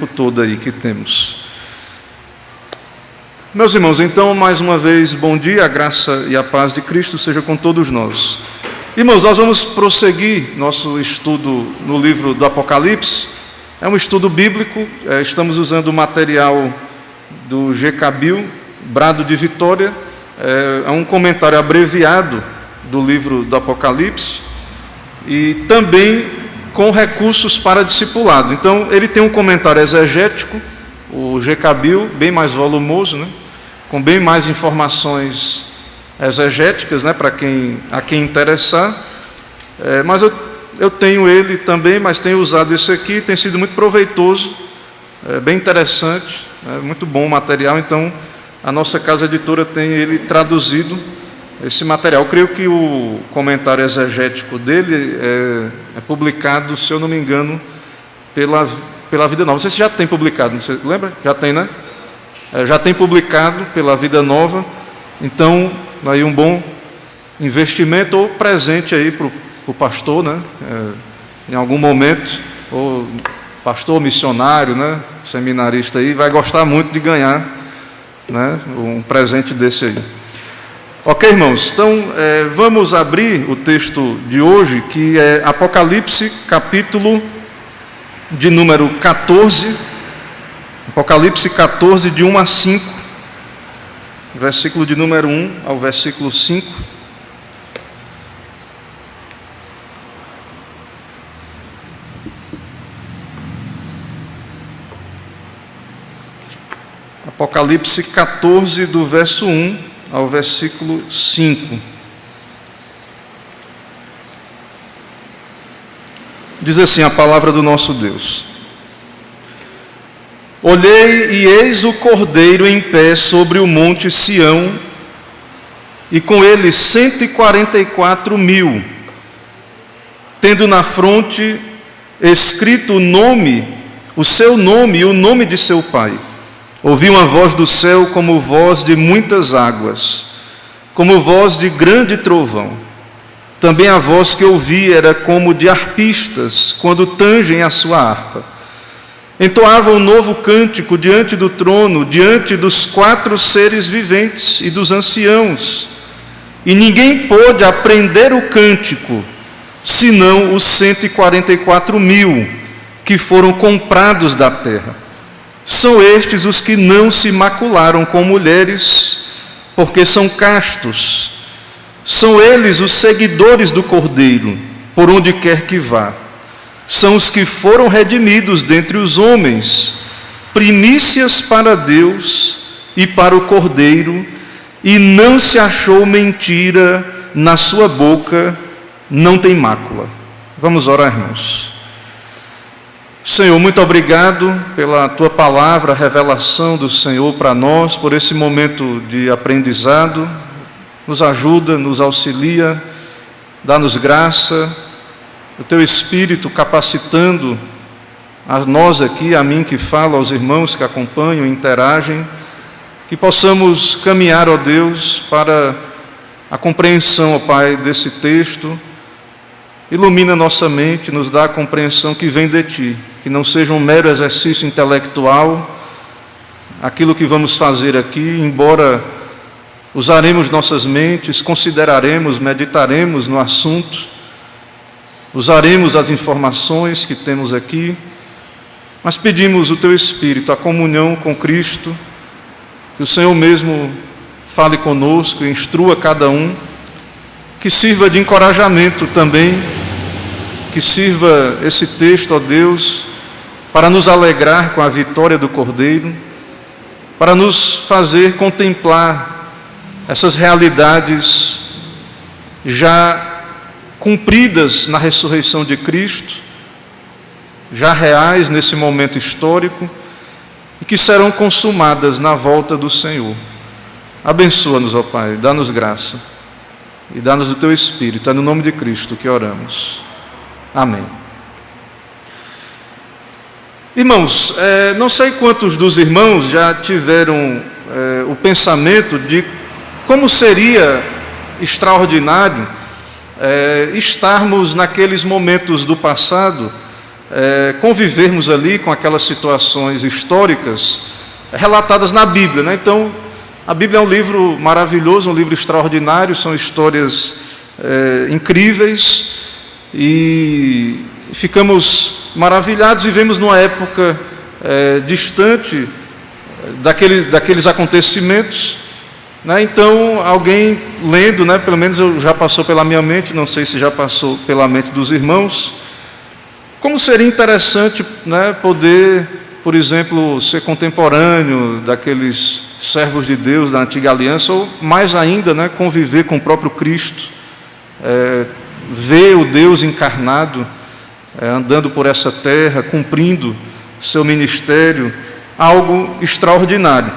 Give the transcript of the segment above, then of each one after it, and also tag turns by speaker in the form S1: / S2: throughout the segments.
S1: tempo todo aí que temos. Meus irmãos, então, mais uma vez, bom dia, a graça e a paz de Cristo seja com todos nós. Irmãos, nós vamos prosseguir nosso estudo no livro do Apocalipse. É um estudo bíblico, estamos usando o material do G.K. Bill, Brado de Vitória, é um comentário abreviado do livro do Apocalipse e também com recursos para discipulado. Então, ele tem um comentário exegético, o G.K. Bill, bem mais volumoso, né? Com bem mais informações exegéticas, né? Para a quem interessar. Mas eu tenho ele também, mas tenho usado esse aqui, tem sido muito proveitoso, bem interessante, muito bom o material. Então, a nossa casa editora tem ele traduzido, esse material. Eu creio que o comentário exegético dele é publicado, se eu não me engano, pela Vida Nova. Não sei se já tem publicado, você lembra? Já tem, né? Já tem publicado pela Vida Nova. Então, aí um bom investimento ou presente aí para o pastor, né? Em algum momento, ou pastor missionário, né? Seminarista aí, vai gostar muito de ganhar, né? Um presente desse aí. Ok, irmãos? Então, vamos abrir o texto de hoje, que é Apocalipse, capítulo de número 14, Apocalipse 14, de 1 a 5, versículo de número 1 ao versículo 5. Apocalipse 14, do verso 1 ao versículo 5. Diz assim a palavra do nosso Deus: Olhei e eis o Cordeiro em pé sobre o monte Sião, e com ele 144.000, tendo na fronte escrito o seu nome e o nome de seu pai. Ouvi uma voz do céu como voz de muitas águas, como voz de grande trovão. Também a voz que ouvi era como de arpistas, quando tangem a sua harpa. Entoavam um novo cântico diante do trono, diante dos 4 seres viventes e dos anciãos. E ninguém pôde aprender o cântico, senão os 144.000 que foram comprados da terra. São estes os que não se macularam com mulheres, porque são castos. São eles os seguidores do Cordeiro, por onde quer que vá. São os que foram redimidos dentre os homens, primícias para Deus e para o Cordeiro, e não se achou mentira na sua boca, não tem mácula. Vamos orar, irmãos. Senhor, muito obrigado pela Tua palavra, a revelação do Senhor para nós, por esse momento de aprendizado. Nos ajuda, nos auxilia, dá-nos graça, o Teu Espírito capacitando a nós aqui, a mim que falo, aos irmãos que acompanham, interagem, que possamos caminhar, ó Deus, para a compreensão, ó Pai, desse texto. Ilumina nossa mente, nos dá a compreensão que vem de Ti, que não seja um mero exercício intelectual, aquilo que vamos fazer aqui, embora usaremos nossas mentes, consideraremos, meditaremos no assunto, usaremos as informações que temos aqui, mas pedimos o Teu Espírito, a comunhão com Cristo, que o Senhor mesmo fale conosco, instrua cada um, que sirva de encorajamento também, que sirva esse texto, ó Deus, para nos alegrar com a vitória do Cordeiro, para nos fazer contemplar essas realidades já cumpridas na ressurreição de Cristo, já reais nesse momento histórico, e que serão consumadas na volta do Senhor. Abençoa-nos, ó Pai, dá-nos graça. E dá-nos o Teu Espírito. É no nome de Cristo que oramos. Amém. Irmãos, não sei quantos dos irmãos já tiveram o pensamento de como seria extraordinário estarmos naqueles momentos do passado convivermos ali com aquelas situações históricas relatadas na Bíblia, né? Então, a Bíblia é um livro maravilhoso, um livro extraordinário, são histórias incríveis, e ficamos maravilhados. Vivemos numa época distante daqueles acontecimentos, né? Então, alguém lendo, né, pelo menos já passou pela minha mente, não sei se já passou pela mente dos irmãos, como seria interessante, né, poder, por exemplo, ser contemporâneo daqueles servos de Deus da antiga aliança, ou mais ainda, né, conviver com o próprio Cristo, ver o Deus encarnado, andando por essa terra, cumprindo seu ministério, algo extraordinário.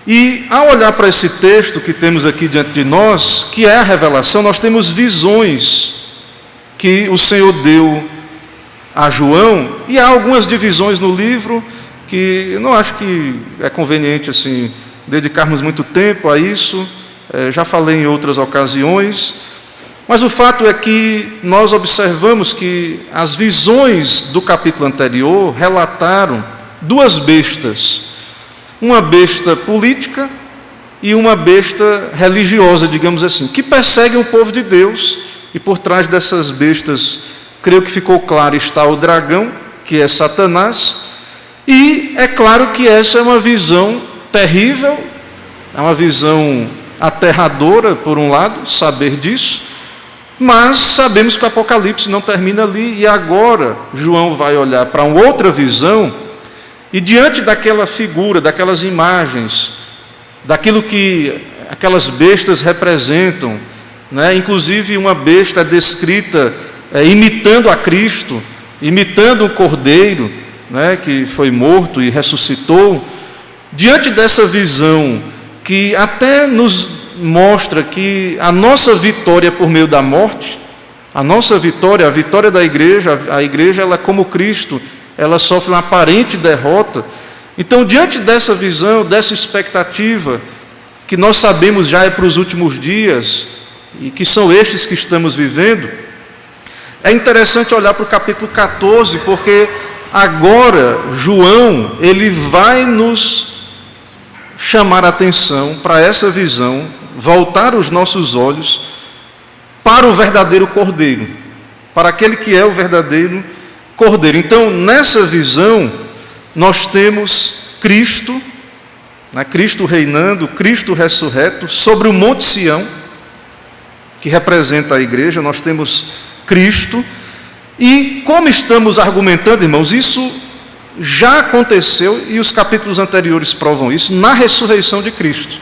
S1: E ao olhar para esse texto que temos aqui diante de nós, que é a revelação, nós temos visões que o Senhor deu a João, e há algumas divisões no livro que eu não acho que é conveniente assim dedicarmos muito tempo a isso, já falei em outras ocasiões, mas o fato é que nós observamos que as visões do capítulo anterior relataram duas bestas, uma besta política e uma besta religiosa, digamos assim, que perseguem o povo de Deus, e por trás dessas bestas, creio que ficou claro, está o dragão, que é Satanás, e é claro que essa é uma visão terrível, é uma visão aterradora, por um lado, saber disso, mas sabemos que o Apocalipse não termina ali, e agora João vai olhar para uma outra visão, e diante daquela figura, daquelas imagens, daquilo que aquelas bestas representam, né? Inclusive uma besta descrita imitando a Cristo, imitando o Cordeiro, né, que foi morto e ressuscitou. Diante dessa visão, que até nos mostra que a nossa vitória por meio da morte, a nossa vitória, a vitória da igreja, a igreja, ela como Cristo, ela sofre uma aparente derrota. Então, diante dessa visão, dessa expectativa, que nós sabemos já é para os últimos dias, e que são estes que estamos vivendo, é interessante olhar para o capítulo 14, porque agora João, ele vai nos chamar a atenção para essa visão, voltar os nossos olhos para o verdadeiro Cordeiro, para aquele que é o verdadeiro Cordeiro. Então, nessa visão, nós temos Cristo, né, Cristo reinando, Cristo ressurreto, sobre o Monte Sião, que representa a igreja, nós temos Cristo, e como estamos argumentando, irmãos, isso já aconteceu, e os capítulos anteriores provam isso, na ressurreição de Cristo.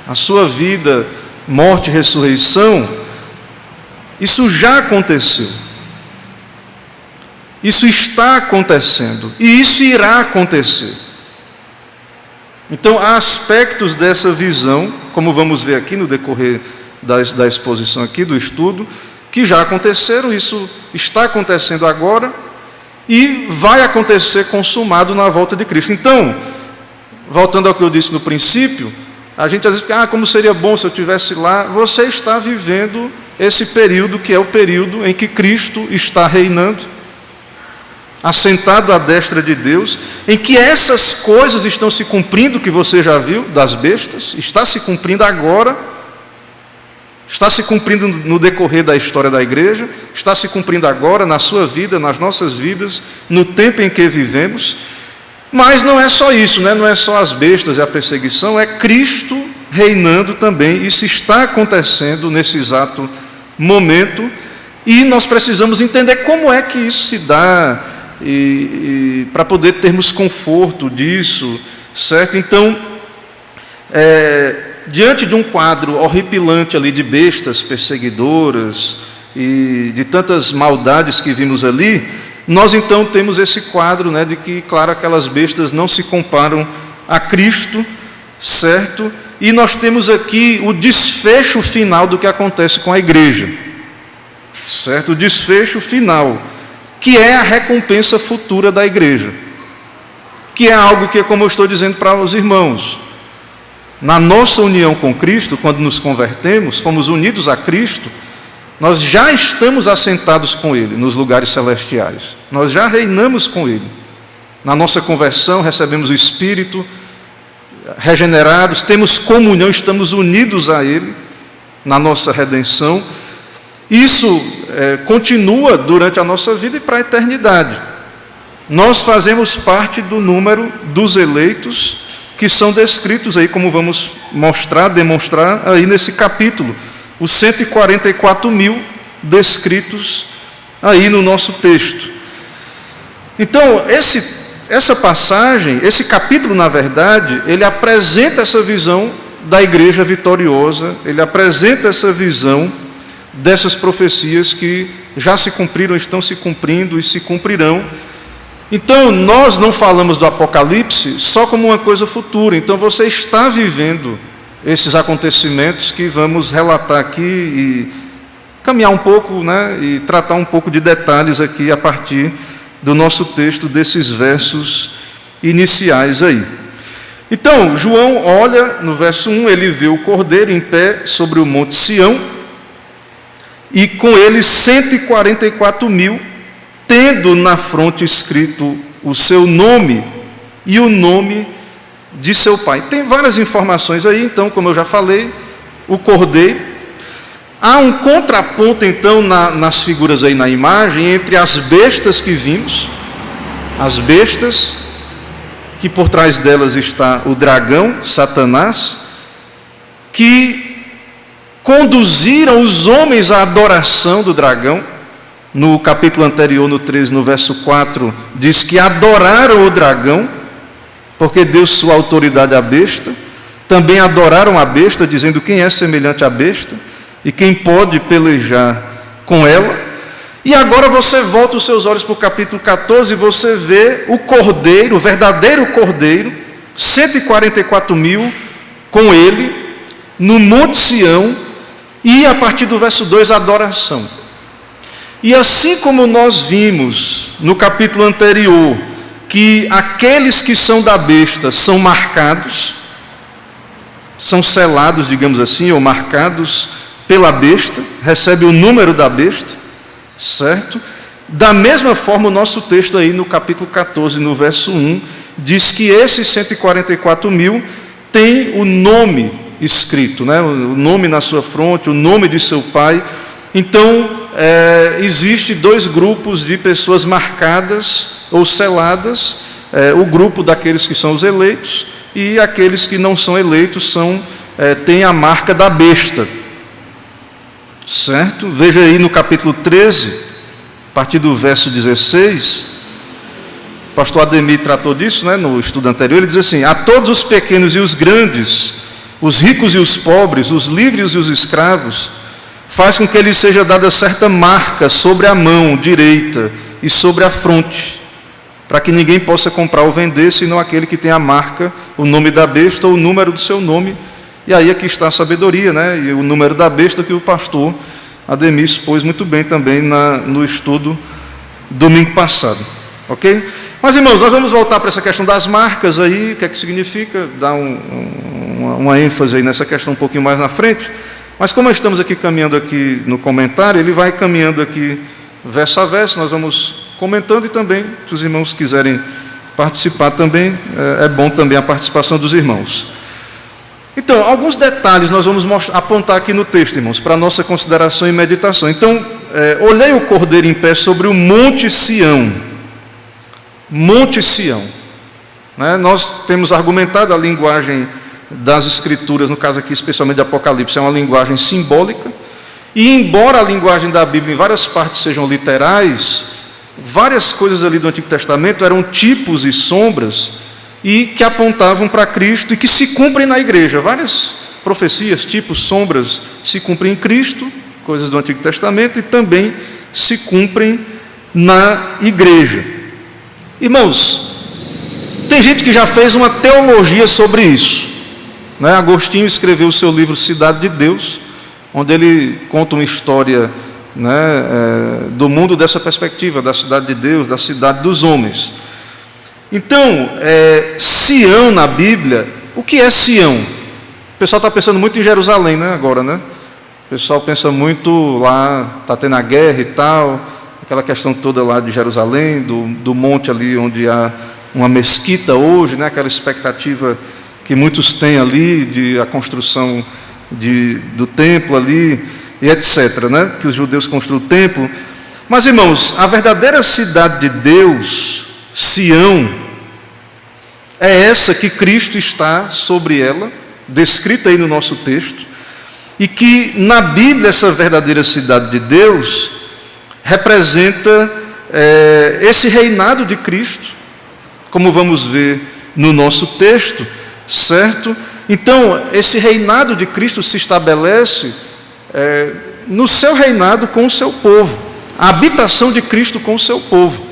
S1: A sua vida, morte e ressurreição, isso já aconteceu. Isso está acontecendo, e isso irá acontecer. Então, há aspectos dessa visão, como vamos ver aqui no decorrer da exposição aqui, do estudo, que já aconteceram, isso está acontecendo agora, e vai acontecer consumado na volta de Cristo. Então, voltando ao que eu disse no princípio, a gente às vezes fica, como seria bom se eu estivesse lá. Você está vivendo esse período, que é o período em que Cristo está reinando, assentado à destra de Deus, em que essas coisas estão se cumprindo, que você já viu, das bestas, está se cumprindo agora, está se cumprindo no decorrer da história da igreja, está se cumprindo agora na sua vida, nas nossas vidas, no tempo em que vivemos. Mas não é só isso, né? Não é só as bestas e a perseguição, é Cristo reinando também. Isso está acontecendo nesse exato momento, e nós precisamos entender como é que isso se dá, e para poder termos conforto disso, certo? Então, diante de um quadro horripilante ali de bestas perseguidoras e de tantas maldades que vimos ali, nós então temos esse quadro, né, de que, claro, aquelas bestas não se comparam a Cristo, certo? E nós temos aqui o desfecho final do que acontece com a igreja, certo? O desfecho final, que é a recompensa futura da igreja, que é algo que, como eu estou dizendo para os irmãos, na nossa união com Cristo, quando nos convertemos, fomos unidos a Cristo, Nós já estamos assentados com Ele nos lugares celestiais. Nós já reinamos com Ele. Na nossa conversão, recebemos o Espírito, regenerados, temos comunhão, estamos unidos a Ele na nossa redenção. Isso continua durante a nossa vida e para a eternidade. Nós fazemos parte do número dos eleitos que são descritos aí, como vamos demonstrar aí nesse capítulo. Os 144 mil descritos aí no nosso texto. Então, essa passagem, esse capítulo, na verdade, ele apresenta essa visão da igreja vitoriosa, ele apresenta essa visão dessas profecias que já se cumpriram, estão se cumprindo e se cumprirão. Então, nós não falamos do Apocalipse só como uma coisa futura. Então, você está vivendo esses acontecimentos que vamos relatar aqui e caminhar um pouco, né, e tratar um pouco de detalhes aqui a partir do nosso texto, desses versos iniciais aí. Então, João olha no verso 1, ele vê o Cordeiro em pé sobre o monte Sião, e com ele 144 mil, tendo na fronte escrito o seu nome e o nome de seu pai. Tem várias informações aí, então, como eu já falei, o Cordeiro. Há um contraponto, então, nas figuras aí na imagem, entre as bestas que vimos, as bestas, que por trás delas está o dragão, Satanás, que conduziram os homens à adoração do dragão. No capítulo anterior, no 13, no verso 4, diz que adoraram o dragão, porque deu sua autoridade à besta. Também adoraram a besta, dizendo: quem é semelhante à besta? E quem pode pelejar com ela? E agora você volta os seus olhos para o capítulo 14 e você vê o Cordeiro, o verdadeiro Cordeiro, 144 mil com ele, no Monte Sião, e a partir do verso 2, a adoração. E assim como nós vimos no capítulo anterior, que aqueles que são da besta são marcados, são selados, digamos assim, ou marcados pela besta, recebe o número da besta, certo? Da mesma forma, o nosso texto aí no capítulo 14, no verso 1, diz que esses 144 mil têm o nome escrito, né? O nome na sua fronte, o nome de seu pai. Então, existe dois grupos de pessoas marcadas ou seladas, o grupo daqueles que são os eleitos, e aqueles que não são eleitos têm a marca da besta, certo? Veja aí no capítulo 13, a partir do verso 16, o pastor Ademir tratou disso, né, no estudo anterior. Ele diz assim: a todos os pequenos e os grandes, os ricos e os pobres, os livres e os escravos, faz com que lhes seja dada certa marca sobre a mão direita e sobre a fronte, para que ninguém possa comprar ou vender, senão aquele que tem a marca, o nome da besta ou o número do seu nome. E aí aqui está a sabedoria, né? E o número da besta que o pastor Ademir expôs muito bem também no estudo domingo passado. Ok? Mas, irmãos, nós vamos voltar para essa questão das marcas aí, o que é que significa, dar uma ênfase aí nessa questão um pouquinho mais na frente. Mas como estamos aqui caminhando aqui no comentário, ele vai caminhando aqui verso a verso, nós vamos comentando, e também, se os irmãos quiserem participar também, é bom também a participação dos irmãos. Então, alguns detalhes nós vamos apontar aqui no texto, irmãos, para a nossa consideração e meditação. Então, olhei o Cordeiro em pé sobre o Monte Sião. Monte Sião. Né? Nós temos argumentado a linguagem das Escrituras, no caso aqui especialmente de Apocalipse, é uma linguagem simbólica, e embora a linguagem da Bíblia em várias partes sejam literais, várias coisas ali do Antigo Testamento eram tipos e sombras, e que apontavam para Cristo e que se cumprem na igreja. Várias profecias, tipos, sombras, se cumprem em Cristo, coisas do Antigo Testamento, e também se cumprem na igreja. Irmãos, tem gente que já fez uma teologia sobre isso, né? Agostinho escreveu o seu livro Cidade de Deus, onde ele conta uma história, né, do mundo dessa perspectiva, da cidade de Deus, da cidade dos homens. Então, Sião na Bíblia, o que é Sião? O pessoal está pensando muito em Jerusalém, né, agora, né? O pessoal pensa muito lá, está tendo a guerra e tal, aquela questão toda lá de Jerusalém, do monte ali onde há uma mesquita hoje, né? Aquela expectativa que muitos têm ali de a construção do templo ali, e etc., né? Que os judeus construam o templo. Mas, irmãos, a verdadeira cidade de Deus, Sião, é essa que Cristo está sobre ela, descrita aí no nosso texto, e que na Bíblia essa verdadeira cidade de Deus representa esse reinado de Cristo, como vamos ver no nosso texto, certo? Então, esse reinado de Cristo se estabelece no seu reinado com o seu povo, a habitação de Cristo com o seu povo.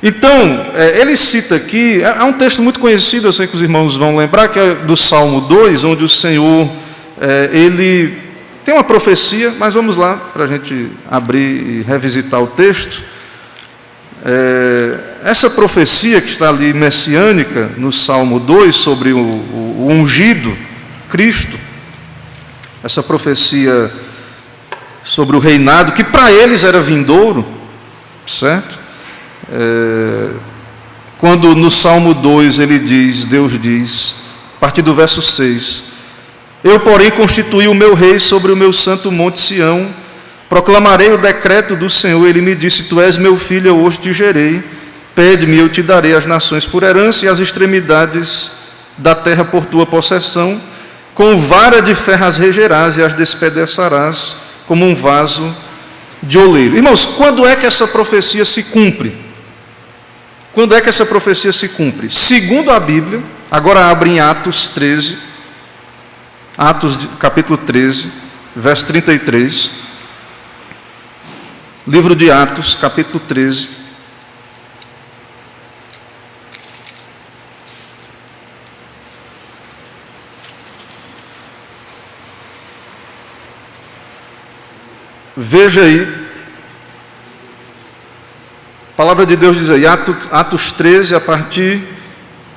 S1: Então, ele cita aqui, há um texto muito conhecido, eu sei que os irmãos vão lembrar, que é do Salmo 2, onde o Senhor, ele tem uma profecia, mas vamos lá, para a gente abrir e revisitar o texto. Essa profecia que está ali, messiânica, no Salmo 2, sobre o ungido, Cristo, essa profecia sobre o reinado, que para eles era vindouro, certo? Quando no Salmo 2 Deus diz, a partir do verso 6, eu, porém, constituí o meu rei sobre o meu santo monte Sião, proclamarei o decreto do Senhor. Ele me disse, tu és meu filho, eu hoje te gerei, pede-me, eu te darei as nações por herança e as extremidades da terra por tua possessão, com vara de ferro as regerás e as despedaçarás como um vaso de oleiro. Irmãos, quando é que essa profecia se cumpre? Quando é que essa profecia se cumpre? Segundo a Bíblia, agora abre em Atos 13, capítulo 13, verso 33. Livro de Atos, capítulo 13. Veja aí, a palavra de Deus diz aí, Atos 13, a partir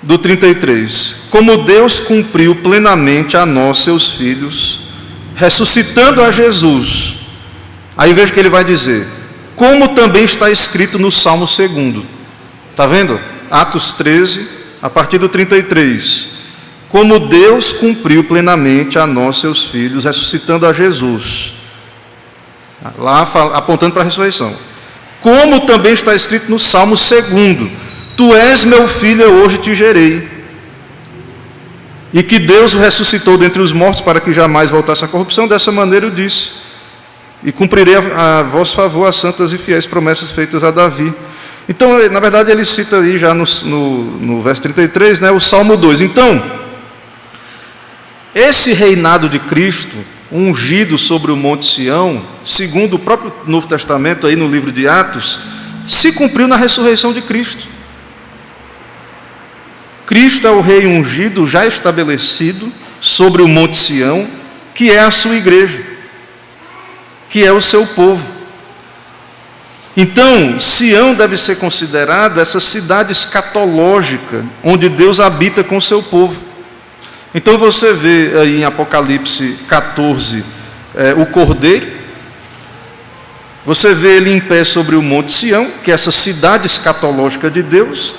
S1: do 33. Como Deus cumpriu plenamente a nós, seus filhos, ressuscitando a Jesus. Aí veja o que ele vai dizer. Como também está escrito no Salmo 2. Está vendo? Atos 13, a partir do 33. Como Deus cumpriu plenamente a nós, seus filhos, ressuscitando a Jesus. Lá apontando para a ressurreição. Como também está escrito no Salmo 2. Tu és meu filho, eu hoje te gerei. E que Deus o ressuscitou dentre os mortos para que jamais voltasse à corrupção. Dessa maneira eu disse, e cumprirei a vosso favor as santas e fiéis promessas feitas a Davi. Então, na verdade, ele cita aí já no verso 33, né, o Salmo 2. Então, esse reinado de Cristo, ungido sobre o Monte Sião, segundo o próprio Novo Testamento, aí no livro de Atos, se cumpriu na ressurreição de Cristo. Cristo é o rei ungido, já estabelecido, sobre o Monte Sião, que é a sua igreja, que é o seu povo. Então, Sião deve ser considerada essa cidade escatológica, onde Deus habita com o seu povo. Então você vê aí em Apocalipse 14 o Cordeiro, você vê ele em pé sobre o Monte Sião, que é essa cidade escatológica de Deus,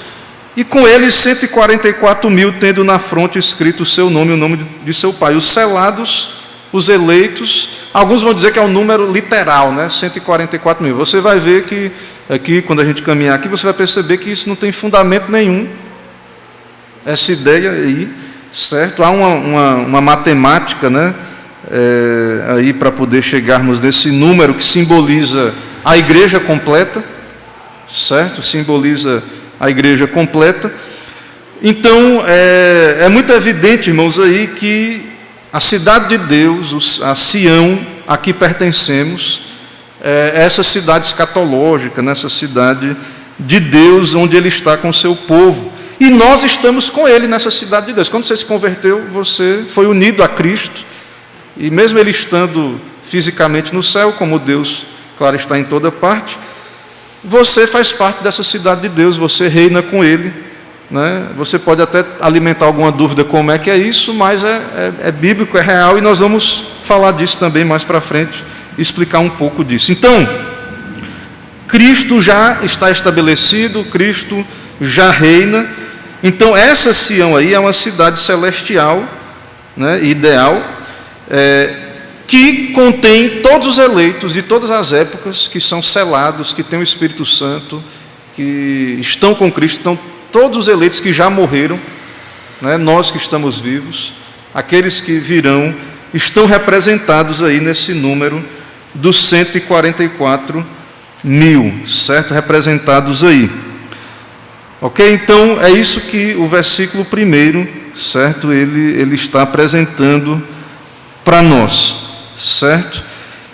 S1: e com ele 144 mil, tendo na fronte escrito o seu nome e o nome de seu pai. Os selados, os eleitos, alguns vão dizer que é um número literal, né? 144 mil. Você vai ver que aqui, quando a gente caminhar aqui, você vai perceber que isso não tem fundamento nenhum, essa ideia aí, certo? Há uma matemática, né, aí para poder chegarmos nesse número que simboliza a igreja completa, certo? Simboliza a igreja completa. Então, é muito evidente, irmãos, aí que a cidade de Deus, a Sião, a que pertencemos, é essa cidade escatológica, nessa cidade de Deus, onde Ele está com o seu povo. E nós estamos com Ele nessa cidade de Deus. Quando você se converteu, você foi unido a Cristo. E mesmo Ele estando fisicamente no céu, como Deus, claro, está em toda parte, você faz parte dessa cidade de Deus, você reina com Ele né? Você pode até alimentar alguma dúvida como é que é isso, mas é bíblico, é real, e nós vamos falar disso também mais para frente, explicar um pouco disso. Então, Cristo já está estabelecido, Cristo já reina. Então, essa Sião aí é uma cidade celestial, né, ideal, que contém todos os eleitos de todas as épocas, que são selados, que têm o Espírito Santo, que estão com Cristo, estão todos os eleitos que já morreram, né, nós que estamos vivos, aqueles que virão, estão representados aí nesse número dos 144 mil, certo? Representados aí. Ok? Então, é isso que o versículo 1, certo? Ele está apresentando para nós, certo?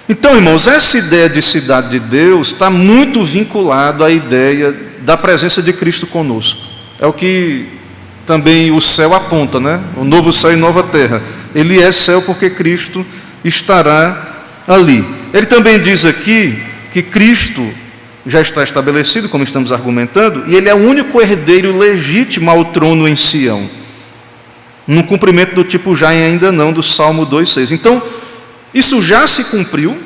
S1: Então, irmãos, essa ideia de cidade de Deus está muito vinculado à ideia da presença de Cristo conosco. É o que também o céu aponta, né? O novo céu e nova terra. Ele é céu porque Cristo estará ali. Ele também diz aqui que Cristo já está estabelecido, como estamos argumentando, e ele é o único herdeiro legítimo ao trono em Sião. No cumprimento do tipo já e ainda não, do Salmo 2,6. Então, isso já se cumpriu,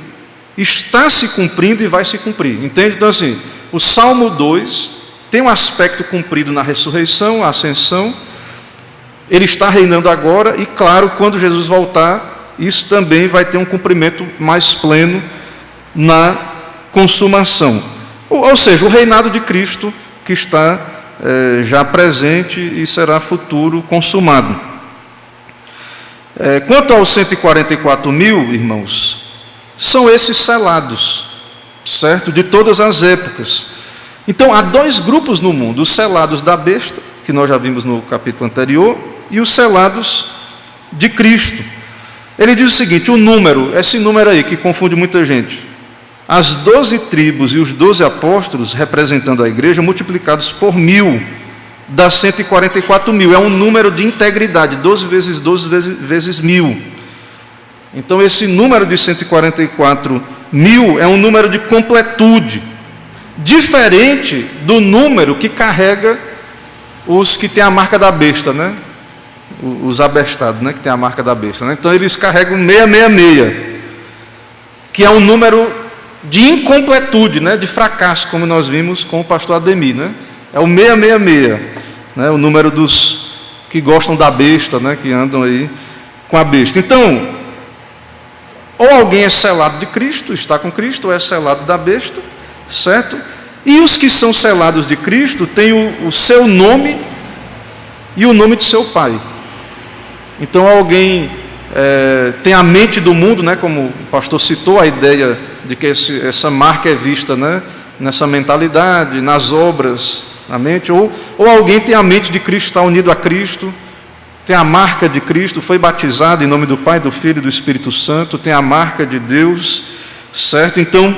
S1: está se cumprindo e vai se cumprir. Entende? Então, assim, o Salmo 2 tem um aspecto cumprido na ressurreição, a ascensão. Ele está reinando agora e, claro, quando Jesus voltar, isso também vai ter um cumprimento mais pleno na consumação. Ou seja, o reinado de Cristo que está já presente e será futuro consumado. Quanto aos 144 mil, irmãos, são esses selados, certo? De todas as épocas. Então, há dois grupos no mundo: os selados da besta, que nós já vimos no capítulo anterior, e os selados de Cristo. Ele diz o seguinte, o número, esse número aí que confunde muita gente, as 12 tribos e os 12 apóstolos, representando a igreja, multiplicados por 1000, dá 144 mil, é um número de integridade, 12 vezes 12 vezes 1000. Então, esse número de 144 mil é um número de completude, diferente do número que carrega os que têm a marca da besta, né? Os abestados, né? Que tem a marca da besta, né? Então, eles carregam 666, que é um número de incompletude, né? De fracasso, como nós vimos com o pastor Ademir, né? É o 666, né? O número dos que gostam da besta, né? Que andam aí com a besta. Então, ou alguém é selado de Cristo, está com Cristo, ou é selado da besta, certo? E os que são selados de Cristo têm o seu nome e o nome de seu Pai. Então, alguém tem a mente do mundo, né? Como o pastor citou, a ideia de que essa marca é vista, né? Nessa mentalidade, nas obras, na mente, ou alguém tem a mente de Cristo, está unido a Cristo, tem a marca de Cristo, foi batizado em nome do Pai, do Filho e do Espírito Santo, tem a marca de Deus, certo? Então,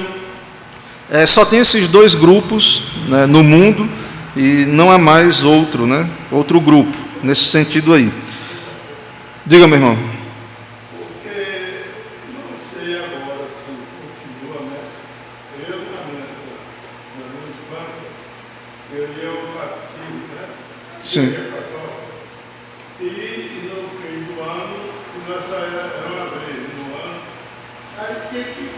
S1: só tem esses dois grupos, né, no mundo, e não há mais outro, né? Outro grupo, nesse sentido aí. Diga, meu irmão.
S2: Porque, não sei agora se continua, né? Eu, na minha infância, eu ia ao catecismo, né?
S1: Sim.
S2: E no fim do ano, nós era uma vez no ano, aí tinha que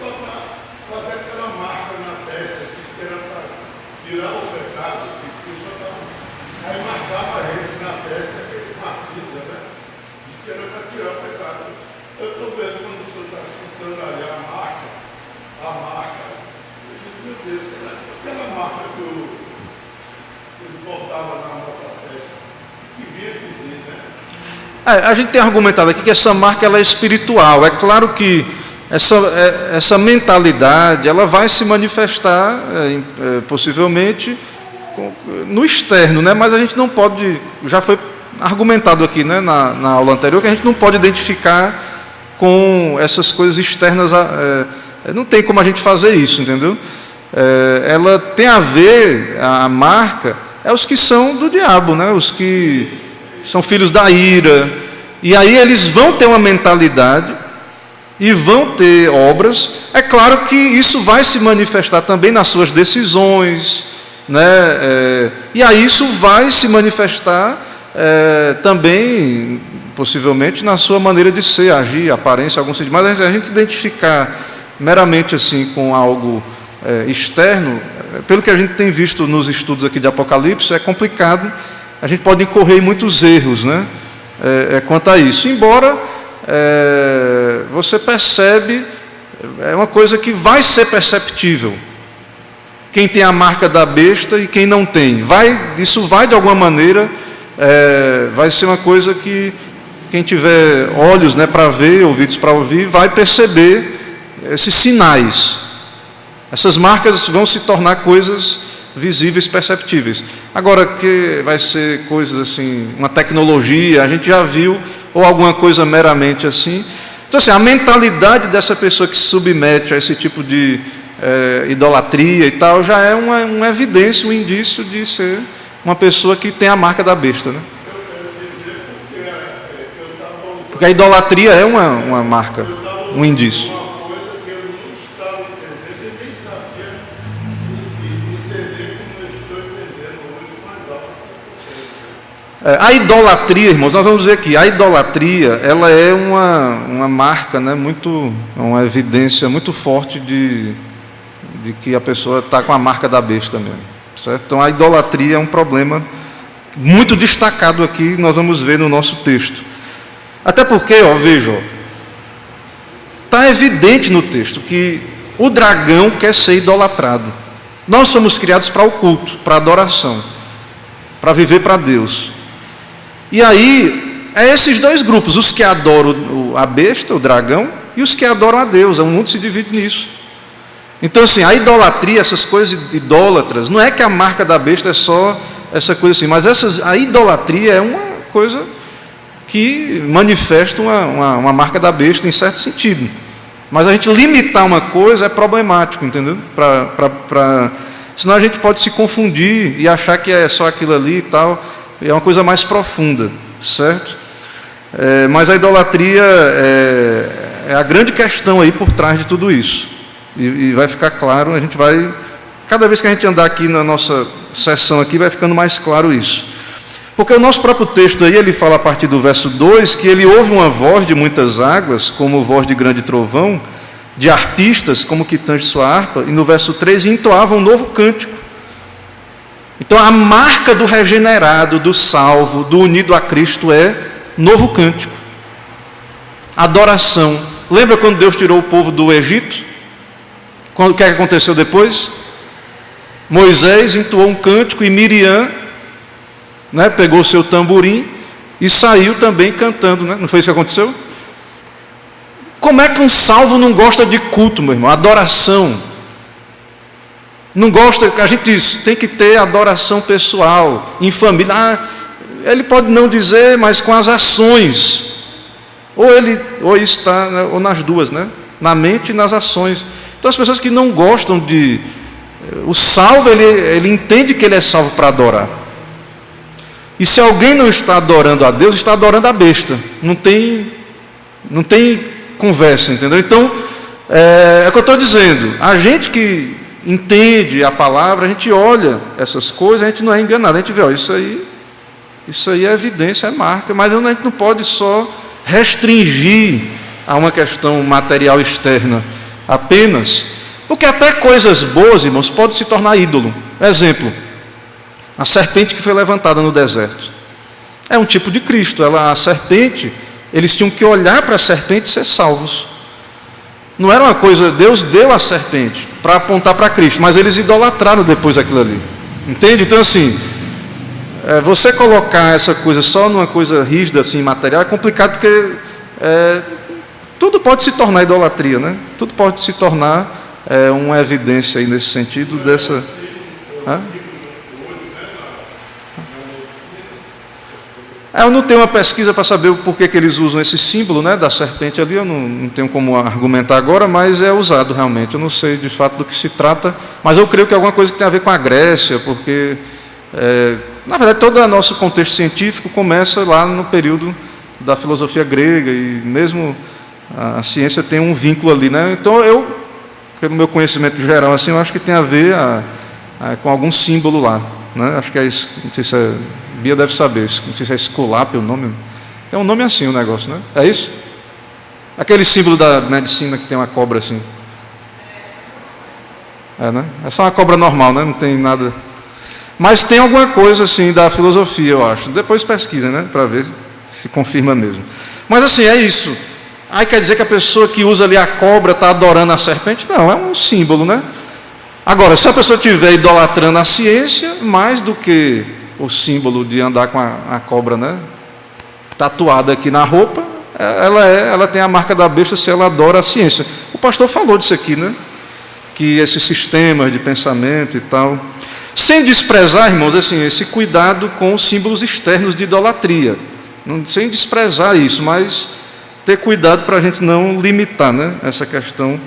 S2: fazer aquela máscara na testa, que era para tirar o pecado, aí marcava a gente na testa, aquele marcita, né? Disse que era para tirar o pecado. Eu estou vendo quando o senhor está citando ali a marca, eu digo, meu Deus, será que aquela marca que ele botava na nossa testa, que vinha dizer, né?
S1: A gente tem argumentado aqui que essa marca ela é espiritual. É claro que essa mentalidade ela vai se manifestar possivelmente no externo, né? Mas a gente não pode, já foi argumentado aqui, né, na aula anterior, que a gente não pode identificar com essas coisas externas, não tem como a gente fazer isso, entendeu? Ela tem a ver, a marca, os que são do diabo, né? Os que são filhos da ira, e aí eles vão ter uma mentalidade e vão ter obras. É claro que isso vai se manifestar também nas suas decisões, né? E aí isso vai se manifestar também, possivelmente, na sua maneira de ser, agir, aparência, algum sentido. Mas a gente identificar meramente assim com algo externo, pelo que a gente tem visto nos estudos aqui de Apocalipse, é complicado. A gente pode incorrer em muitos erros, né? Quanto a isso. Embora você percebe, é uma coisa que vai ser perceptível. Quem tem a marca da besta e quem não tem. Isso vai de alguma maneira, vai ser uma coisa que quem tiver olhos, né, para ver, ouvidos para ouvir, vai perceber esses sinais. Essas marcas vão se tornar coisas visíveis, perceptíveis. Agora, que vai ser coisas assim, uma tecnologia, a gente já viu, ou alguma coisa meramente assim. Então, assim, a mentalidade dessa pessoa que se submete a esse tipo de idolatria e tal, já é uma evidência, um indício de ser uma pessoa que tem a marca da besta, né? Porque a idolatria é uma marca, um indício. A idolatria, irmãos, nós vamos dizer aqui, a idolatria, ela é uma marca, né, uma evidência muito forte de que a pessoa está com a marca da besta mesmo, certo? Então a idolatria é um problema muito destacado aqui, nós vamos ver no nosso texto. Até porque, vejam, está evidente no texto que o dragão quer ser idolatrado. Nós somos criados para o culto, para a adoração, para viver para Deus. E aí, esses dois grupos, os que adoram a besta, o dragão, e os que adoram a Deus. O mundo se divide nisso. Então, assim, a idolatria, essas coisas idólatras, não é que a marca da besta é só essa coisa assim, mas a idolatria é uma coisa que manifesta uma marca da besta em certo sentido. Mas a gente limitar uma coisa é problemático, entendeu? Senão a gente pode se confundir e achar que é só aquilo ali e tal. É uma coisa mais profunda, certo? Mas a idolatria é a grande questão aí por trás de tudo isso. E vai ficar claro, cada vez que a gente andar aqui na nossa sessão aqui, vai ficando mais claro isso. Porque o nosso próprio texto aí, ele fala a partir do verso 2, que ele ouve uma voz de muitas águas, como voz de grande trovão, de arpistas, como que tange sua harpa, e no verso 3, entoava um novo cântico. Então a marca do regenerado, do salvo, do unido a Cristo é novo cântico. Adoração. Lembra quando Deus tirou o povo do Egito? O que aconteceu depois? Moisés entoou um cântico e Miriam, né, pegou o seu tamborim e saiu também cantando, né? Não foi isso que aconteceu? Como é que um salvo não gosta de culto, meu irmão? Adoração. Não gosta, a gente diz, tem que ter adoração pessoal, em família. Ele pode não dizer, mas com as ações. Ou está, ou nas duas, né? Na mente e nas ações. Então as pessoas que não gostam o salvo, ele entende que ele é salvo para adorar. E se alguém não está adorando a Deus, está adorando a besta. Não tem conversa, entendeu? Então, é o que eu estou dizendo. A gente que entende a palavra, a gente olha essas coisas, a gente não é enganado. A gente vê, isso aí é evidência, é marca. Mas a gente não pode só restringir a uma questão material externa apenas. Porque até coisas boas, irmãos, podem se tornar ídolo. Exemplo. A serpente que foi levantada no deserto. É um tipo de Cristo. A serpente, eles tinham que olhar para a serpente e ser salvos. Não era uma coisa, Deus deu a serpente para apontar para Cristo, mas eles idolatraram depois aquilo ali. Entende? Então, assim, você colocar essa coisa só numa coisa rígida, assim, material, é complicado porque tudo pode se tornar idolatria, né? Tudo pode se tornar uma evidência aí nesse sentido dessa... Eu não tenho uma pesquisa para saber o porquê que eles usam esse símbolo, né, da serpente ali, eu não tenho como argumentar agora, mas é usado realmente. Eu não sei de fato do que se trata, mas eu creio que é alguma coisa que tem a ver com a Grécia, porque, na verdade, todo o nosso contexto científico começa lá no período da filosofia grega, e mesmo a ciência tem um vínculo ali, né? Então, pelo meu conhecimento geral, assim, eu acho que tem a ver a com algum símbolo lá, né? Acho que é, não sei se Bia deve saber, não sei se é Esculápio o nome. Tem um nome assim o negócio, né? É isso? Aquele símbolo da medicina que tem uma cobra assim. Né? É só uma cobra normal, né? Não tem nada. Mas tem alguma coisa assim da filosofia, eu acho. Depois pesquisem, né? Para ver se confirma mesmo. Mas assim, é isso. Aí quer dizer que a pessoa que usa ali a cobra está adorando a serpente? Não, é um símbolo, né? Agora, se a pessoa estiver idolatrando a ciência, mais do que o símbolo de andar com a cobra, né? Tatuada aqui na roupa, ela tem a marca da besta se ela adora a ciência. O pastor falou disso aqui, né? Que esses sistemas de pensamento e tal, sem desprezar, irmãos, assim, esse cuidado com os símbolos externos de idolatria, sem desprezar isso, mas ter cuidado para a gente não limitar, né, essa questão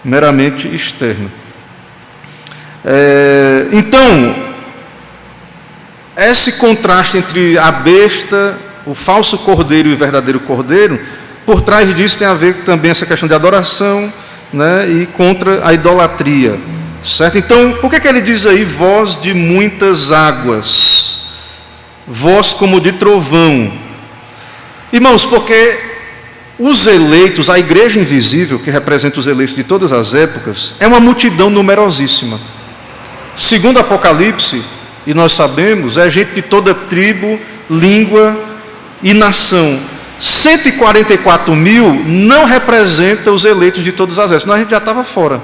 S1: meramente externa. Então, esse contraste entre a besta, o falso cordeiro e o verdadeiro cordeiro, por trás disso tem a ver também essa questão de adoração, né, e contra a idolatria, certo? Então, por que ele diz aí, voz de muitas águas, voz como de trovão? Irmãos, porque os eleitos, a igreja invisível, que representa os eleitos de todas as épocas, é uma multidão numerosíssima. Segundo Apocalipse, e nós sabemos, é gente de toda tribo, língua e nação. 144 mil não representa os eleitos de todas as épocas, senão a gente já estava fora.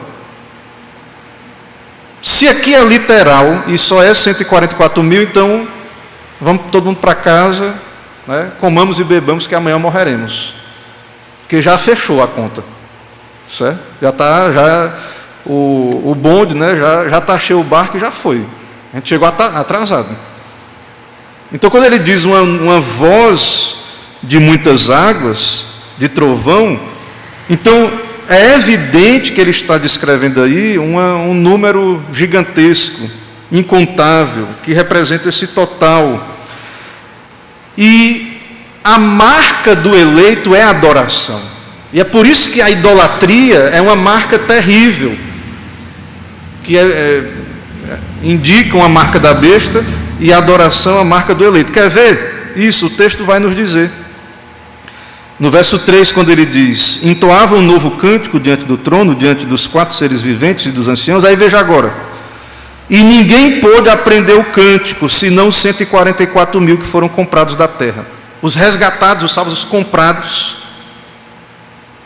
S1: Se aqui é literal e só é 144 mil, então vamos todo mundo para casa, né? Comamos e bebamos que amanhã morreremos. Porque já fechou a conta, certo? Já está, o bonde, né? Já taxou o barco e já foi. A gente chegou atrasado. Então, quando ele diz uma voz de muitas águas, de trovão, então é evidente que ele está descrevendo aí um número gigantesco, incontável, que representa esse total. E a marca do eleito é a adoração. E é por isso que a idolatria é uma marca terrível, que indica uma marca da besta, e a adoração a marca do eleito. Quer ver? Isso, o texto vai nos dizer. No verso 3, quando ele diz, entoava um novo cântico diante do trono, diante dos 4 seres viventes e dos anciãos, aí veja agora, e ninguém pôde aprender o cântico, senão os 144 mil que foram comprados da terra. Os resgatados, os salvos, os comprados,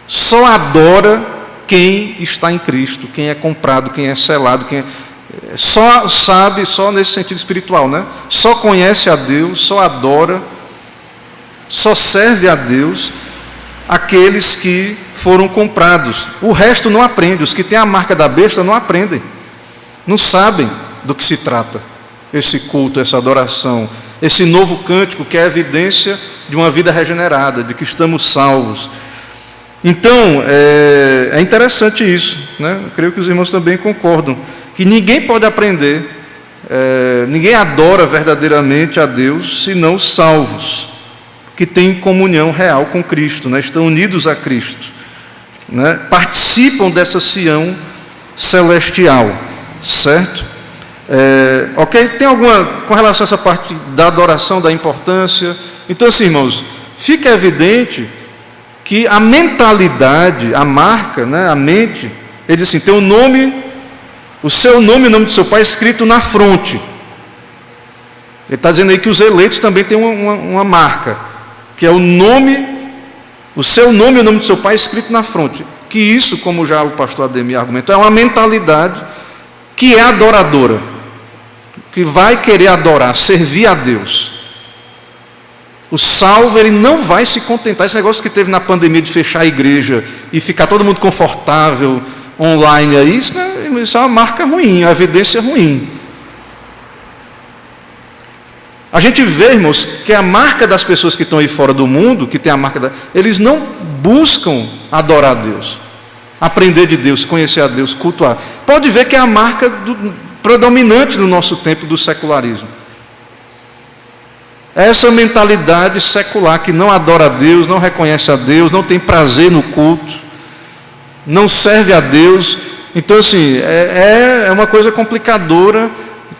S1: só adora quem está em Cristo, quem é comprado, quem é selado, só sabe, só nesse sentido espiritual, né? Só conhece a Deus, só adora, só serve a Deus aqueles que foram comprados. O resto não aprende. Os que têm a marca da besta não aprendem, não sabem do que se trata esse culto, essa adoração, esse novo cântico que é evidência de uma vida regenerada, de que estamos salvos. Então, é interessante isso, né? Eu creio que os irmãos também concordam, que ninguém pode aprender, ninguém adora verdadeiramente a Deus, senão os salvos, que têm comunhão real com Cristo, né? Estão unidos a Cristo, né? Participam dessa Sião celestial, certo? Ok? Tem alguma, com relação a essa parte da adoração, da importância? Então, assim, irmãos, fica evidente que a mentalidade, a marca, né, a mente, ele diz assim, tem o nome, o seu nome e o nome do seu pai escrito na fronte. Ele está dizendo aí que os eleitos também têm uma marca, que é o nome, o seu nome e o nome do seu pai escrito na fronte. Que isso, como já o pastor Ademir argumentou, é uma mentalidade que é adoradora, que vai querer adorar, servir a Deus. O salvo, ele não vai se contentar. Esse negócio que teve na pandemia de fechar a igreja e ficar todo mundo confortável online aí, isso é uma marca ruim, uma evidência ruim. A gente vê, irmãos, que a marca das pessoas que estão aí fora do mundo, que tem a marca eles não buscam adorar a Deus, aprender de Deus, conhecer a Deus, cultuar. Pode ver que é a marca predominante no nosso tempo do secularismo. Essa mentalidade secular que não adora a Deus, não reconhece a Deus, não tem prazer no culto, não serve a Deus. Então, assim, é uma coisa complicadora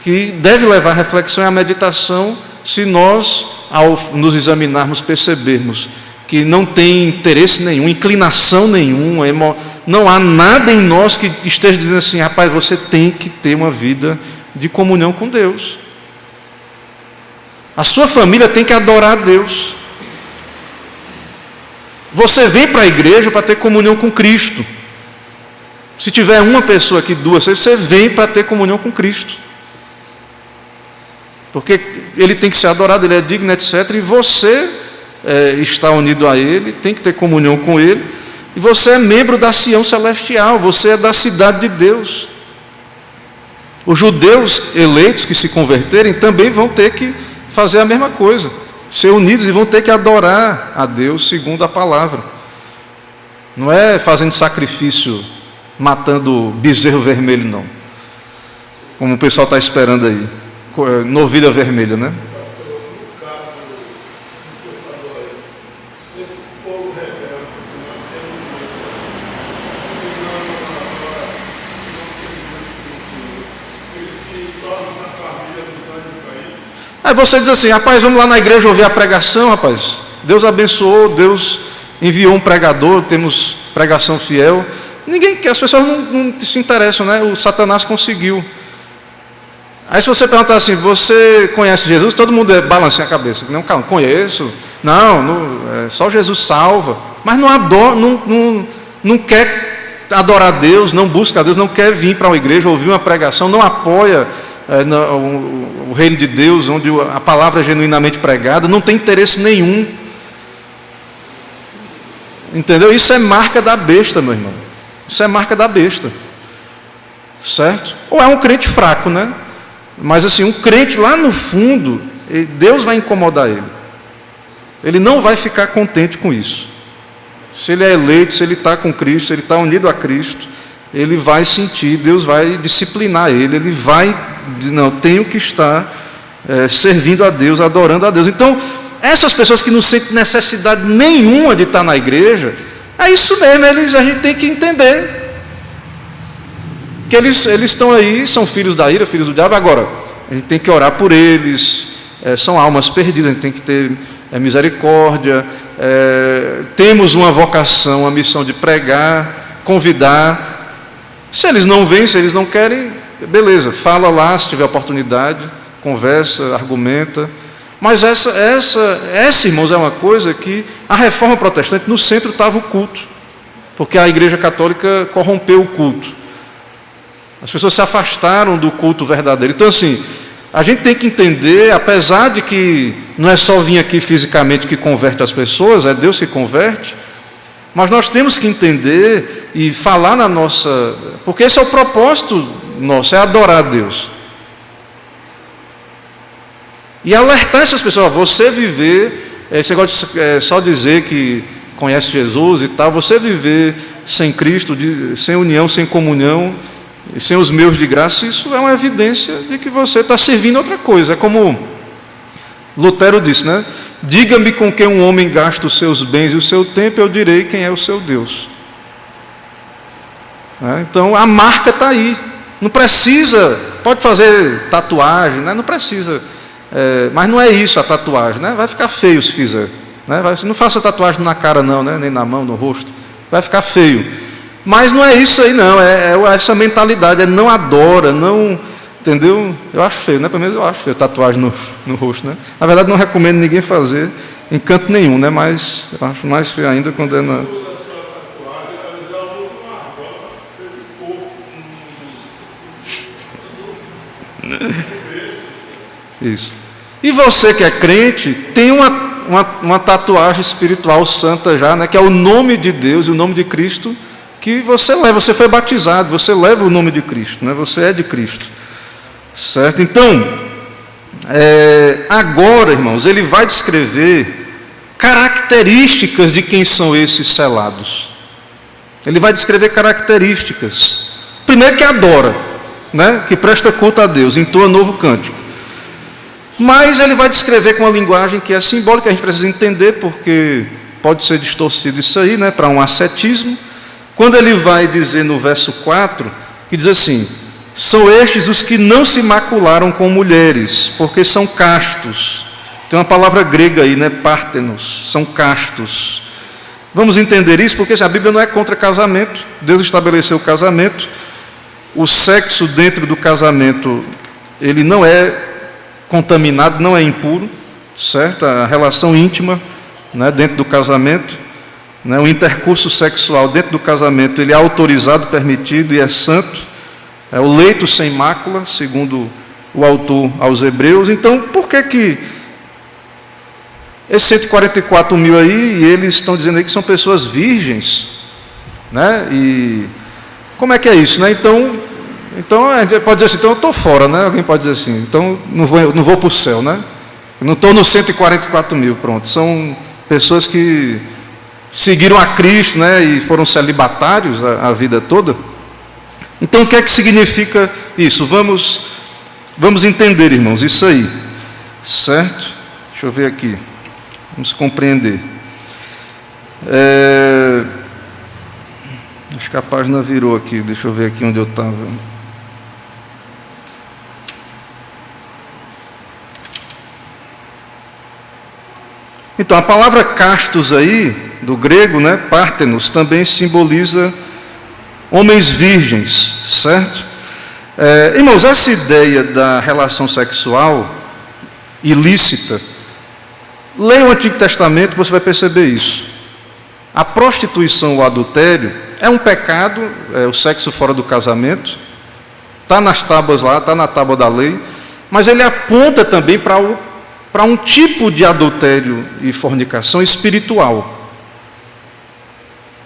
S1: que deve levar à reflexão e à meditação, se nós, ao nos examinarmos, percebermos que não tem interesse nenhum, inclinação nenhuma, não há nada em nós que esteja dizendo assim: rapaz, você tem que ter uma vida de comunhão com Deus. A sua família tem que adorar a Deus. Você vem para a igreja para ter comunhão com Cristo. Se tiver uma pessoa aqui, duas, você vem para ter comunhão com Cristo. Porque Ele tem que ser adorado, Ele é digno, etc. E você está unido a Ele, tem que ter comunhão com Ele. E você é membro da Sião Celestial, você é da cidade de Deus. Os judeus eleitos que se converterem também vão ter que fazer a mesma coisa, ser unidos, e vão ter que adorar a Deus segundo a palavra. Não é fazendo sacrifício, matando bezerro vermelho, não, como o pessoal está esperando aí, novilha vermelha, né? Aí você diz assim: rapaz, vamos lá na igreja ouvir a pregação, rapaz. Deus abençoou, Deus enviou um pregador, temos pregação fiel. As pessoas não se interessam, né? O Satanás conseguiu. Aí se você perguntar assim: você conhece Jesus? Todo mundo balança a cabeça. Não, calma, conheço. Não, só Jesus salva. Mas não adora, não quer adorar a Deus, não busca a Deus, não quer vir para uma igreja ouvir uma pregação, não apoia o reino de Deus, onde a palavra é genuinamente pregada, não tem interesse nenhum. Entendeu? Isso é marca da besta, meu irmão. Isso é marca da besta. Certo? Ou é um crente fraco, né? Mas assim, um crente lá no fundo, Deus vai incomodar ele. Ele não vai ficar contente com isso. Se ele é eleito, se ele está com Cristo, se ele está unido a Cristo, ele vai sentir, Deus vai disciplinar ele vai dizer: não, tenho que estar servindo a Deus, adorando a Deus. Então, essas pessoas que não sentem necessidade nenhuma de estar na igreja, é isso mesmo, a gente tem que entender que eles estão aí, são filhos da ira, filhos do diabo. Agora, a gente tem que orar por eles, são almas perdidas, a gente tem que ter misericórdia, temos uma vocação, a missão de pregar, convidar. Se eles não vêm, se eles não querem, beleza, fala lá, se tiver oportunidade, conversa, argumenta. Mas essa, irmãos, é uma coisa que a reforma protestante, no centro estava o culto, porque a igreja católica corrompeu o culto. As pessoas se afastaram do culto verdadeiro. Então, assim, a gente tem que entender, apesar de que não é só vir aqui fisicamente que converte as pessoas, é Deus que converte, mas nós temos que entender e falar na nossa... Porque esse é o propósito nosso, é adorar a Deus. E alertar essas pessoas: você viver, você gosta de só dizer que conhece Jesus e tal, você viver sem Cristo, sem união, sem comunhão, sem os meios de graça, isso é uma evidência de que você está servindo outra coisa. É como Lutero disse, né? Diga-me com quem um homem gasta os seus bens e o seu tempo, eu direi quem é o seu Deus. Então a marca está aí. Não precisa, pode fazer tatuagem, né? Não precisa, mas não é isso a tatuagem, né? Vai ficar feio se fizer, né? Não faça tatuagem na cara não, né? Nem na mão, no rosto, vai ficar feio. Mas não é isso aí não, essa mentalidade, não adora, não, entendeu? Eu acho feio, né? Pelo menos eu acho feio tatuagem no rosto, né? Na verdade não recomendo ninguém fazer em canto nenhum, né? Mas eu acho mais feio ainda quando é na... Isso. E você que é crente, tem uma tatuagem espiritual santa já, né? Que é o nome de Deus e o nome de Cristo, que você leva, você foi batizado, você leva o nome de Cristo, né? Você é de Cristo, certo? Então, agora, irmãos, ele vai descrever características de quem são esses selados. Ele vai descrever características. Primeiro, que adora, né? Que presta culto a Deus, entoa novo cântico. Mas ele vai descrever com uma linguagem que é simbólica, a gente precisa entender, porque pode ser distorcido isso aí, né? Para um ascetismo. Quando ele vai dizer no verso 4, que diz assim: São estes os que não se macularam com mulheres, porque são castos. Tem uma palavra grega aí, né? Pártenos, são castos. Vamos entender isso, porque a Bíblia não é contra casamento. Deus estabeleceu o casamento. O sexo dentro do casamento, ele não é contaminado, não é impuro, certo? A relação íntima, né, dentro do casamento, né, o intercurso sexual dentro do casamento, ele é autorizado, permitido e é santo. É o leito sem mácula, segundo o autor aos Hebreus. Então, por que esses 144 mil aí, e eles estão dizendo aí que são pessoas virgens, né? E como é que é isso, né? Então a gente pode dizer assim, então eu estou fora, né? Alguém pode dizer assim, então não vou para o céu, né? Eu não estou nos 144 mil, pronto. São pessoas que seguiram a Cristo, né? E foram celibatários a vida toda. Então o que é que significa isso? Vamos entender, irmãos, isso aí, certo? Deixa eu ver aqui. Vamos compreender. Acho que a página virou aqui. Deixa eu ver aqui onde eu estava. Então, a palavra castos aí, do grego, né, pártenos, também simboliza homens virgens, certo? Irmãos, essa ideia da relação sexual ilícita, leia o Antigo Testamento, você vai perceber isso. A prostituição, o adultério, é um pecado, o sexo fora do casamento, está nas tábuas lá, está na tábua da lei, mas ele aponta também para um tipo de adultério e fornicação espiritual,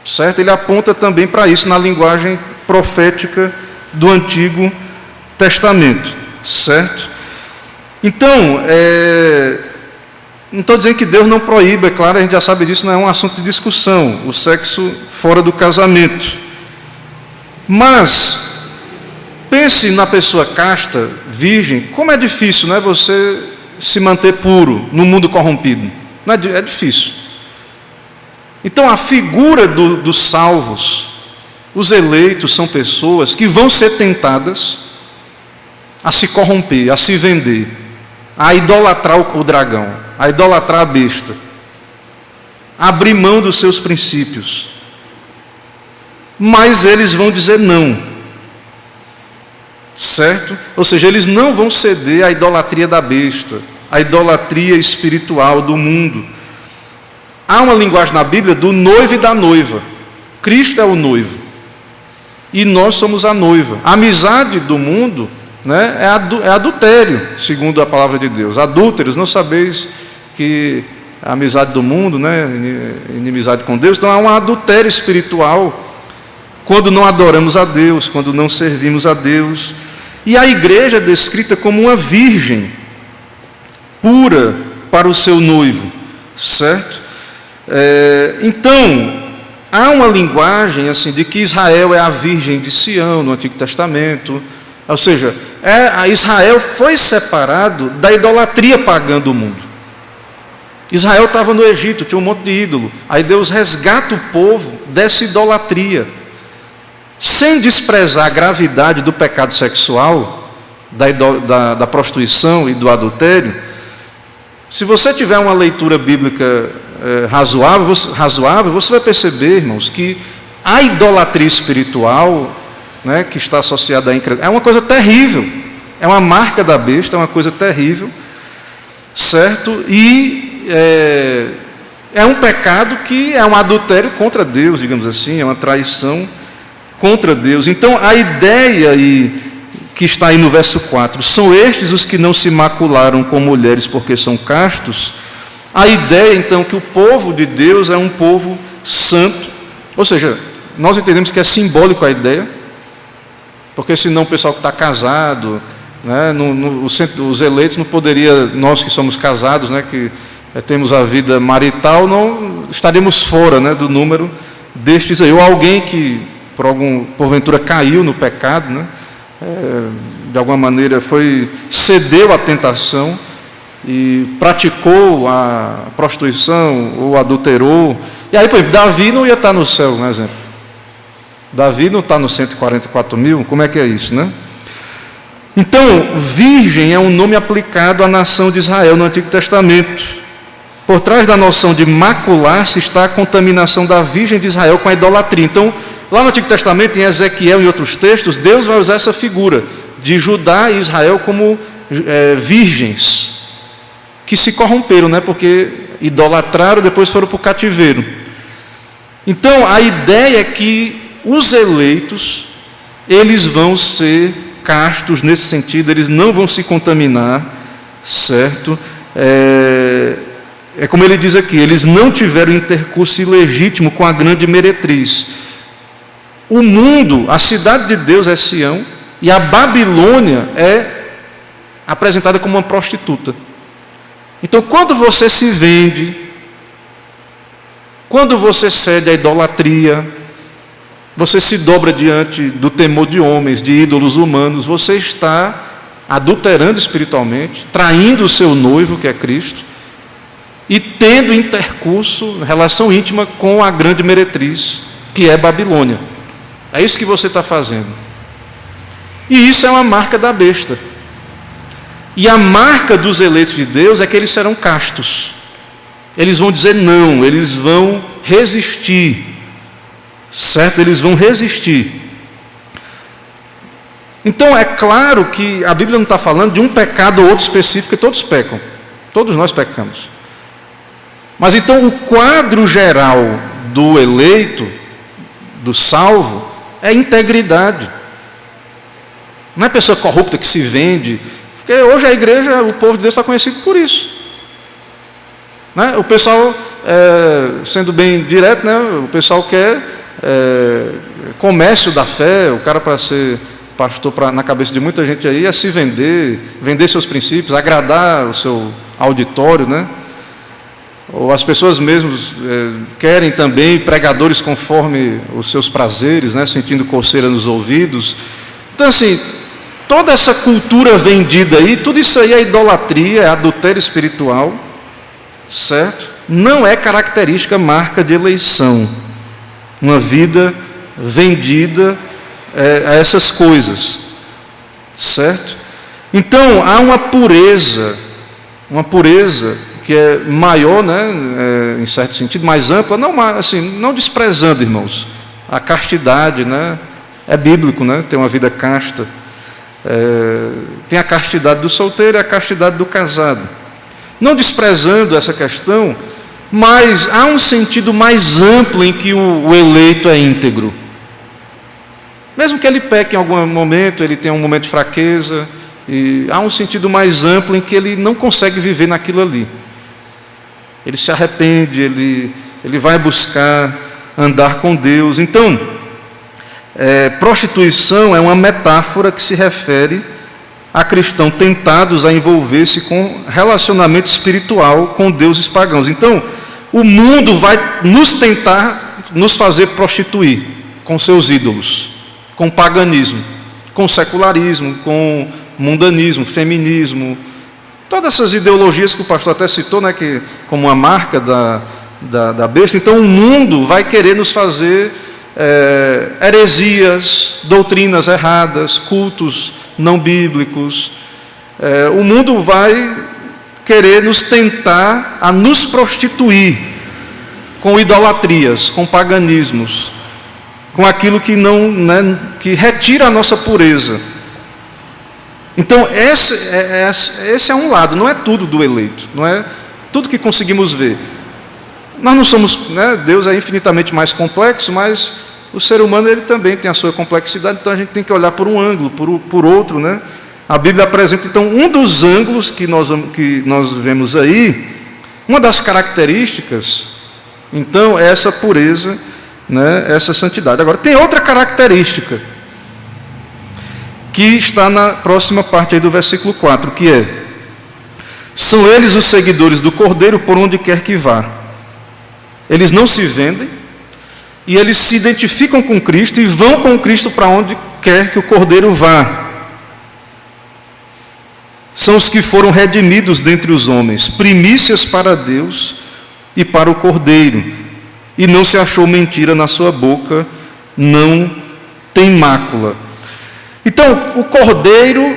S1: certo? Ele aponta também para isso na linguagem profética do Antigo Testamento, certo? Então, não estou dizendo que Deus não proíbe, é claro, a gente já sabe disso, não é um assunto de discussão, o sexo fora do casamento. Mas, pense na pessoa casta, virgem, como é difícil, não é, você se manter puro no mundo corrompido. Não é difícil. Então, a figura dos salvos, os eleitos, são pessoas que vão ser tentadas a se corromper, a se vender, a idolatrar o dragão, a idolatrar a besta, a abrir mão dos seus princípios. Mas eles vão dizer não, certo? Ou seja, eles não vão ceder à idolatria da besta, à idolatria espiritual do mundo. Há uma linguagem na Bíblia do noivo e da noiva. Cristo é o noivo e nós somos a noiva. A amizade do mundo, né, é adultério, segundo a palavra de Deus. Adúlteros, não sabeis que a amizade do mundo, né, inimizade com Deus. Então há um adultério espiritual quando não adoramos a Deus, quando não servimos a Deus. E a igreja é descrita como uma virgem pura para o seu noivo, certo? Então, há uma linguagem assim de que Israel é a virgem de Sião no Antigo Testamento, ou seja, Israel foi separado da idolatria pagã do mundo. Israel estava no Egito, tinha um monte de ídolo, aí Deus resgata o povo dessa idolatria, sem desprezar a gravidade do pecado sexual, da prostituição e do adultério. Se você tiver uma leitura bíblica razoável, você vai perceber, irmãos, que a idolatria espiritual, né, que está associada à incredulidade, é uma coisa terrível, é uma marca da besta, é uma coisa terrível, certo? E é um pecado que é um adultério contra Deus, digamos assim, é uma traição contra Deus. Então, a ideia que está aí no verso 4, são estes os que não se macularam com mulheres porque são castos. A ideia, então, que o povo de Deus é um povo santo, ou seja, nós entendemos que é simbólico a ideia, porque senão o pessoal que está casado, né, os eleitos não poderia, nós que somos casados, né, que temos a vida marital, não estaríamos fora, né, do número destes aí, ou alguém que porventura caiu no pecado, né, de alguma maneira cedeu à tentação e praticou a prostituição ou adulterou. E aí, por exemplo, Davi não ia estar no céu, um exemplo. Davi não está nos 144 mil, como é que é isso, né? Então, virgem é um nome aplicado à nação de Israel no Antigo Testamento. Por trás da noção de macular-se está a contaminação da virgem de Israel com a idolatria. Então, lá no Antigo Testamento, em Ezequiel e outros textos, Deus vai usar essa figura de Judá e Israel como virgens que se corromperam, né? Porque idolatraram, depois foram para o cativeiro. Então, a ideia é que os eleitos, eles vão ser castos nesse sentido, eles não vão se contaminar, certo? É como ele diz aqui, eles não tiveram intercurso ilegítimo com a grande meretriz. O mundo, a cidade de Deus é Sião, e a Babilônia é apresentada como uma prostituta. Então, quando você se vende, quando você cede à idolatria, você se dobra diante do temor de homens, de ídolos humanos, você está adulterando espiritualmente, traindo o seu noivo, que é Cristo, e tendo intercurso, relação íntima com a grande meretriz, que é Babilônia. É isso que você está fazendo. E isso é uma marca da besta. E a marca dos eleitos de Deus é que eles serão castos. Eles vão dizer não, eles vão resistir. Certo? Eles vão resistir. Então é claro que a Bíblia não está falando de um pecado ou outro específico, que todos pecam. Todos nós pecamos. Mas então o quadro geral do eleito, do salvo, é integridade. Não é pessoa corrupta que se vende. Porque hoje a igreja, o povo de Deus está conhecido por isso. Né? O pessoal, sendo bem direto, né? O pessoal quer comércio da fé, o cara para ser pastor na cabeça de muita gente aí é se vender, vender seus princípios, agradar o seu auditório, né? Ou as pessoas mesmas querem também pregadores conforme os seus prazeres, né? Sentindo coceira nos ouvidos. Então assim, toda essa cultura vendida aí, tudo isso aí é idolatria, é adultério espiritual, certo? Não é característica, marca de eleição. Uma vida vendida a essas coisas, certo? Então, há uma pureza que é maior, né, em certo sentido, mais ampla, não, assim, não desprezando, irmãos, a castidade, né, é bíblico, né, ter uma vida casta, tem a castidade do solteiro e a castidade do casado, não desprezando essa questão, mas há um sentido mais amplo em que o eleito é íntegro. Mesmo que ele peque em algum momento, ele tenha um momento de fraqueza, e há um sentido mais amplo em que ele não consegue viver naquilo ali. Ele se arrepende, ele vai buscar andar com Deus. Então, prostituição é uma metáfora que se refere a cristãos tentados a envolver-se com relacionamento espiritual com deuses pagãos. Então, o mundo vai nos tentar nos fazer prostituir com seus ídolos, com paganismo, com secularismo, com mundanismo, feminismo, todas essas ideologias que o pastor até citou, né, que, como uma marca da besta. Então o mundo vai querer nos fazer heresias, doutrinas erradas, cultos não bíblicos. O mundo vai querer nos tentar a nos prostituir com idolatrias, com paganismos, com aquilo que não, né, que retira a nossa pureza. Então esse é um lado, não é tudo do eleito, não é tudo que conseguimos ver. Nós não somos, né, Deus é infinitamente mais complexo, mas o ser humano ele também tem a sua complexidade, então a gente tem que olhar por um ângulo, por outro, né? A Bíblia apresenta, então, um dos ângulos que nós vemos aí, uma das características, então, é essa pureza, né, essa santidade. Agora, tem outra característica, que está na próxima parte aí do versículo 4, que é: são eles os seguidores do Cordeiro por onde quer que vá. Eles não se vendem, e eles se identificam com Cristo e vão com Cristo para onde quer que o Cordeiro vá. São os que foram redimidos dentre os homens, primícias para Deus e para o Cordeiro, e não se achou mentira na sua boca, não tem mácula. Então, o Cordeiro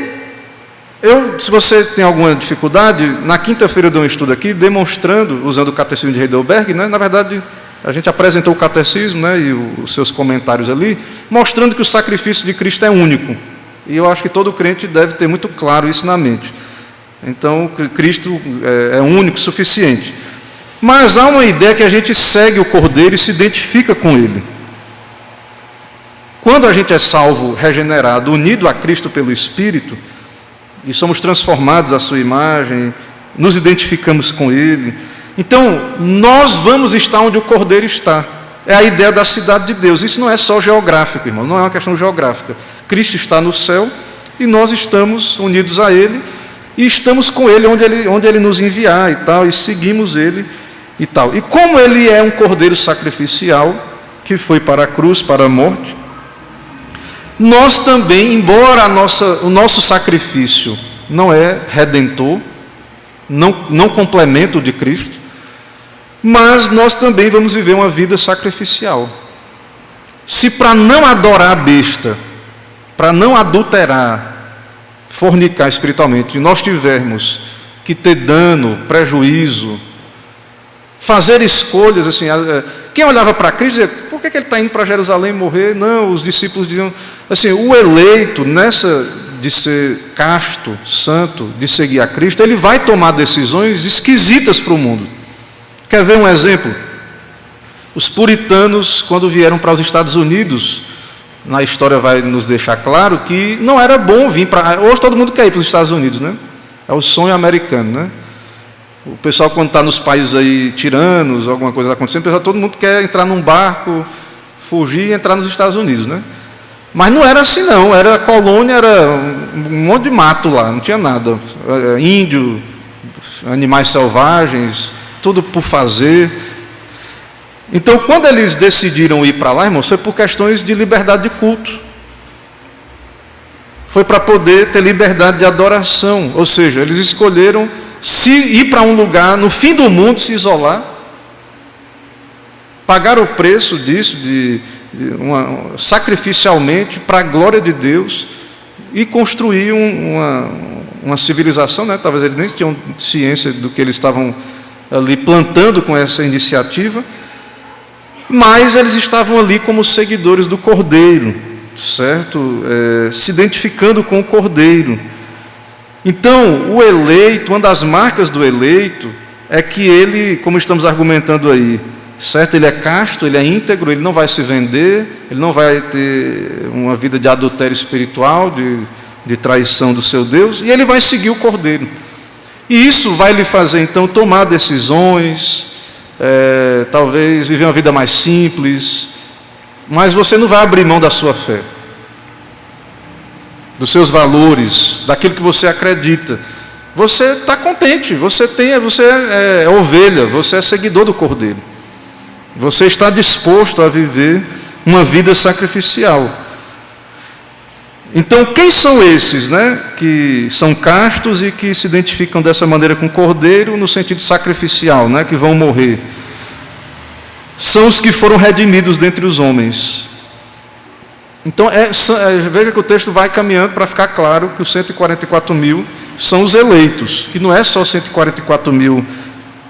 S1: Se você tem alguma dificuldade, na quinta-feira eu dei um estudo aqui, demonstrando, usando o Catecismo de Heidelberg, né? Na verdade, a gente apresentou o Catecismo, né, e os seus comentários ali, mostrando que o sacrifício de Cristo é único. E eu acho que todo crente deve ter muito claro isso na mente. Então, Cristo é único, suficiente. Mas há uma ideia que a gente segue o Cordeiro e se identifica com ele. Quando a gente é salvo, regenerado, unido a Cristo pelo Espírito, e somos transformados à sua imagem, nos identificamos com ele, então nós vamos estar onde o Cordeiro está. É a ideia da cidade de Deus. Isso não é só geográfico, irmão, não é uma questão geográfica. Cristo está no céu e nós estamos unidos a ele e estamos com ele onde ele nos enviar e tal, e seguimos ele e tal. E como ele é um Cordeiro sacrificial que foi para a cruz, para a morte, nós também, embora o nosso sacrifício não é redentor, não complementa o de Cristo, mas nós também vamos viver uma vida sacrificial. Se para não adorar a besta, para não adulterar, fornicar espiritualmente, nós tivermos que ter dano, prejuízo, fazer escolhas assim. Quem olhava para Cristo dizia: por que ele está indo para Jerusalém morrer? Não, os discípulos diziam assim: o eleito, nessa de ser casto, santo, de seguir a Cristo, ele vai tomar decisões esquisitas para o mundo. Quer ver um exemplo? Os puritanos, quando vieram para os Estados Unidos, na história vai nos deixar claro que não era bom vir para... Hoje todo mundo quer ir para os Estados Unidos, né? É o sonho americano, né? O pessoal, quando está nos países aí tiranos, alguma coisa acontecendo, o pessoal, todo mundo quer entrar num barco, fugir e entrar nos Estados Unidos, né? Mas não era assim não, era colônia, era um monte de mato lá, não tinha nada. Índio, animais selvagens, tudo por fazer. Então, quando eles decidiram ir para lá, irmãos, foi por questões de liberdade de culto. Foi para poder ter liberdade de adoração. Ou seja, eles escolheram se ir para um lugar, no fim do mundo, se isolar. Pagaram o preço disso, sacrificialmente, para a glória de Deus, e construir uma civilização, né? Talvez eles nem tinham ciência do que eles estavam ali plantando com essa iniciativa, mas eles estavam ali como seguidores do Cordeiro, certo? Se identificando com o Cordeiro. Então, o eleito, uma das marcas do eleito é que ele, como estamos argumentando aí, certo? Ele é casto, ele é íntegro, ele não vai se vender, ele não vai ter uma vida de adultério espiritual, de traição do seu Deus, e ele vai seguir o Cordeiro. E isso vai lhe fazer, então, tomar decisões, talvez viver uma vida mais simples, mas você não vai abrir mão da sua fé, dos seus valores, daquilo que você acredita. Você está contente, você é ovelha, você é seguidor do Cordeiro. Você está disposto a viver uma vida sacrificial. Então, quem são esses, né, que são castos e que se identificam dessa maneira com o Cordeiro, no sentido sacrificial, né, que vão morrer? São os que foram redimidos dentre os homens. Então, veja que o texto vai caminhando para ficar claro que os 144 mil são os eleitos, que não é só 144 mil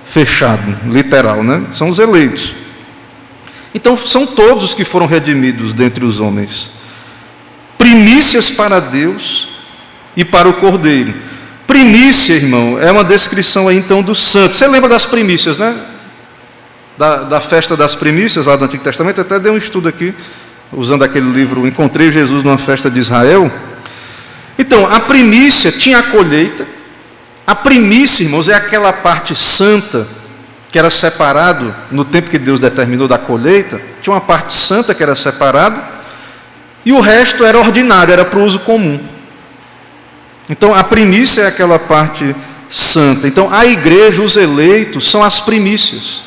S1: fechado, literal, né? São os eleitos. Então, são todos que foram redimidos dentre os homens. Primícias para Deus e para o Cordeiro. Primícia, irmão, é uma descrição aí, então, dos santos. Você lembra das primícias, né? Da festa das primícias, lá do Antigo Testamento. Até dei um estudo aqui, usando aquele livro, Encontrei Jesus numa Festa de Israel. Então, a primícia tinha a colheita. A primícia, irmãos, é aquela parte santa que era separado no tempo que Deus determinou da colheita. Tinha uma parte santa que era separada, e o resto era ordinário, era para o uso comum. Então, a primícia é aquela parte santa. Então, a igreja, os eleitos, são as primícias.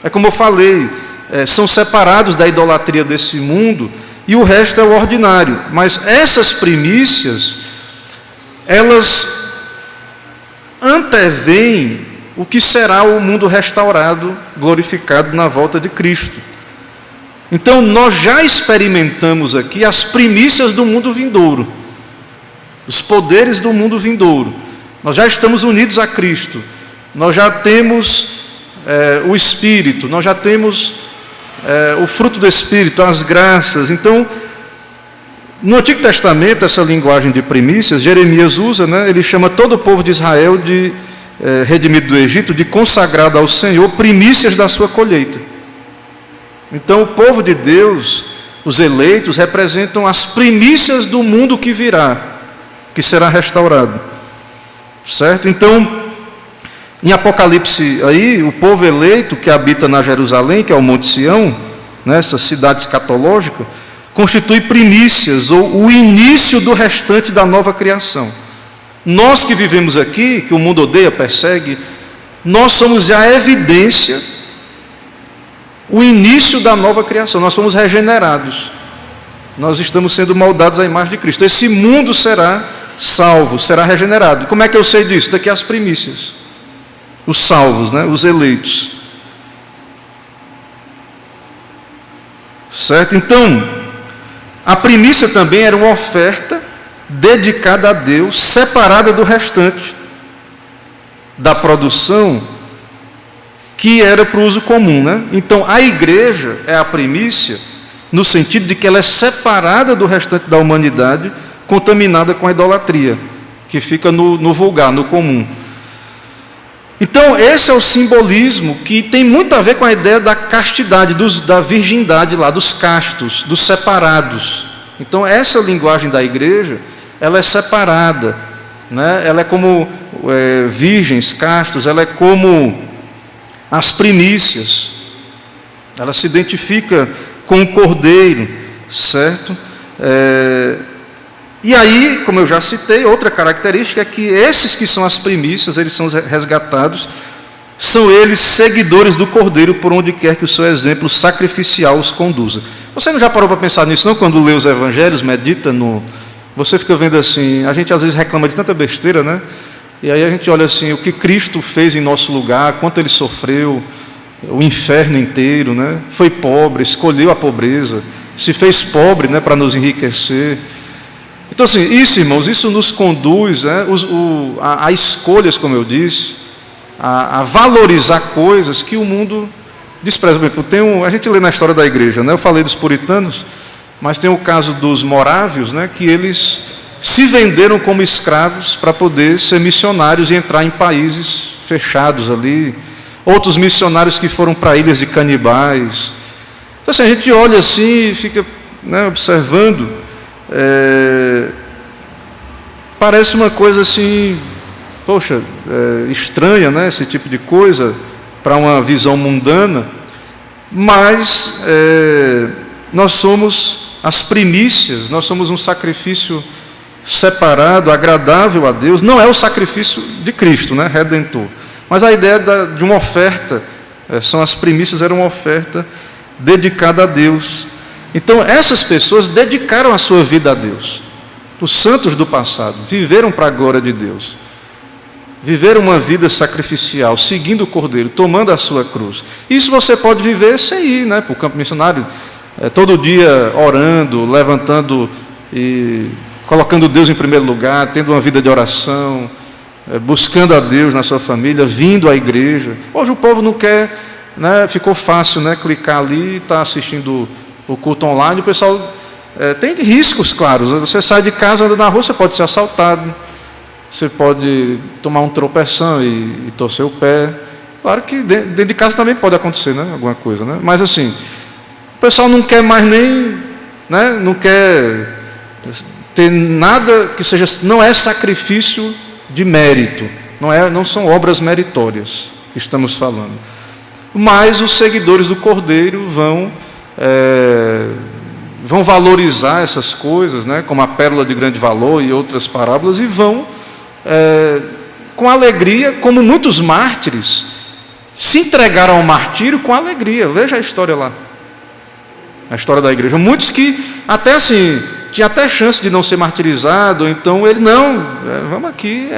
S1: É como eu falei, são separados da idolatria desse mundo, e o resto é o ordinário. Mas essas primícias, elas antevêm o que será o mundo restaurado, glorificado na volta de Cristo. Então, nós já experimentamos aqui as primícias do mundo vindouro. os poderes do mundo vindouro. Nós já estamos unidos a Cristo, nós já temos o Espírito, nós já temos o fruto do Espírito, as graças. Então, no Antigo Testamento, essa linguagem de primícias, Jeremias usa, né, ele chama todo o povo de Israel, redimido do Egito, de consagrado ao Senhor, primícias da sua colheita. Então, o povo de Deus, os eleitos, representam as primícias do mundo que virá, que será restaurado. Certo? Então, em Apocalipse, aí, o povo eleito que habita na Jerusalém, que é o Monte Sião, nessa cidade escatológica, constitui primícias, ou o início do restante da nova criação. Nós que vivemos aqui, que o mundo odeia, persegue, nós somos já a evidência, o início da nova criação. Nós somos regenerados. Nós estamos sendo moldados à imagem de Cristo. Esse mundo será salvo, será regenerado. Como é que eu sei disso? Daqui as primícias. Os salvos, né? Os eleitos. Certo? Então, a primícia também era uma oferta dedicada a Deus, separada do restante da produção, que era para o uso comum, né? Então, a igreja é a primícia no sentido de que ela é separada do restante da humanidade, contaminada com a idolatria, que fica no vulgar, no comum. Então, esse é o simbolismo que tem muito a ver com a ideia da castidade, da virgindade lá, dos castos, dos separados. Então, essa linguagem da igreja, ela é separada, né? Ela é como virgens, castos, ela é como as primícias. Ela se identifica com o cordeiro, certo? E aí, como eu já citei, outra característica é que esses que são as primícias, eles são resgatados, são eles seguidores do Cordeiro por onde quer que o seu exemplo sacrificial os conduza. Você não já parou para pensar nisso, não? Quando lê os evangelhos, medita você fica vendo assim, a gente às vezes reclama de tanta besteira, né? E aí a gente olha assim, o que Cristo fez em nosso lugar, quanto Ele sofreu, o inferno inteiro, né? Foi pobre, escolheu a pobreza, se fez pobre, né, para nos enriquecer. Então, assim, isso, irmãos, isso nos conduz, né, a escolhas, como eu disse, a valorizar coisas que o mundo despreza. Por exemplo, a gente lê na história da igreja, né, eu falei dos puritanos, mas tem o caso dos morávios, né, que eles se venderam como escravos para poder ser missionários e entrar em países fechados ali. Outros missionários que foram para ilhas de canibais. Então, assim, a gente olha assim e fica, né, observando. Parece uma coisa assim, poxa, estranha, né, esse tipo de coisa para uma visão mundana, mas nós somos as primícias, nós somos um sacrifício separado, agradável a Deus. Não é o sacrifício de Cristo, né, redentor, mas a ideia de uma oferta, são as primícias, era uma oferta dedicada a Deus. Então, essas pessoas dedicaram a sua vida a Deus. Os santos do passado viveram para a glória de Deus. Viveram uma vida sacrificial, seguindo o Cordeiro, tomando a sua cruz. Isso você pode viver sem ir, né, para o campo missionário, todo dia orando, levantando e colocando Deus em primeiro lugar, tendo uma vida de oração, buscando a Deus na sua família, vindo à igreja. Hoje o povo não quer, né, ficou fácil, né, clicar ali e estar assistindo o culto online. O pessoal tem riscos, claro. Você sai de casa, anda na rua, você pode ser assaltado, você pode tomar um tropeção e torcer o pé. Claro que dentro de casa também pode acontecer, né, alguma coisa, né? Mas assim, o pessoal não quer mais nem, né, não quer ter nada que seja, não é sacrifício de mérito, não são obras meritórias que estamos falando. Mas os seguidores do Cordeiro vão valorizar essas coisas, né, como a pérola de grande valor e outras parábolas, e vão, com alegria, como muitos mártires, se entregaram ao martírio com alegria. Veja a história lá, a história da igreja. Muitos que até assim, tinha até chance de não ser martirizado, então ele, vamos aqui,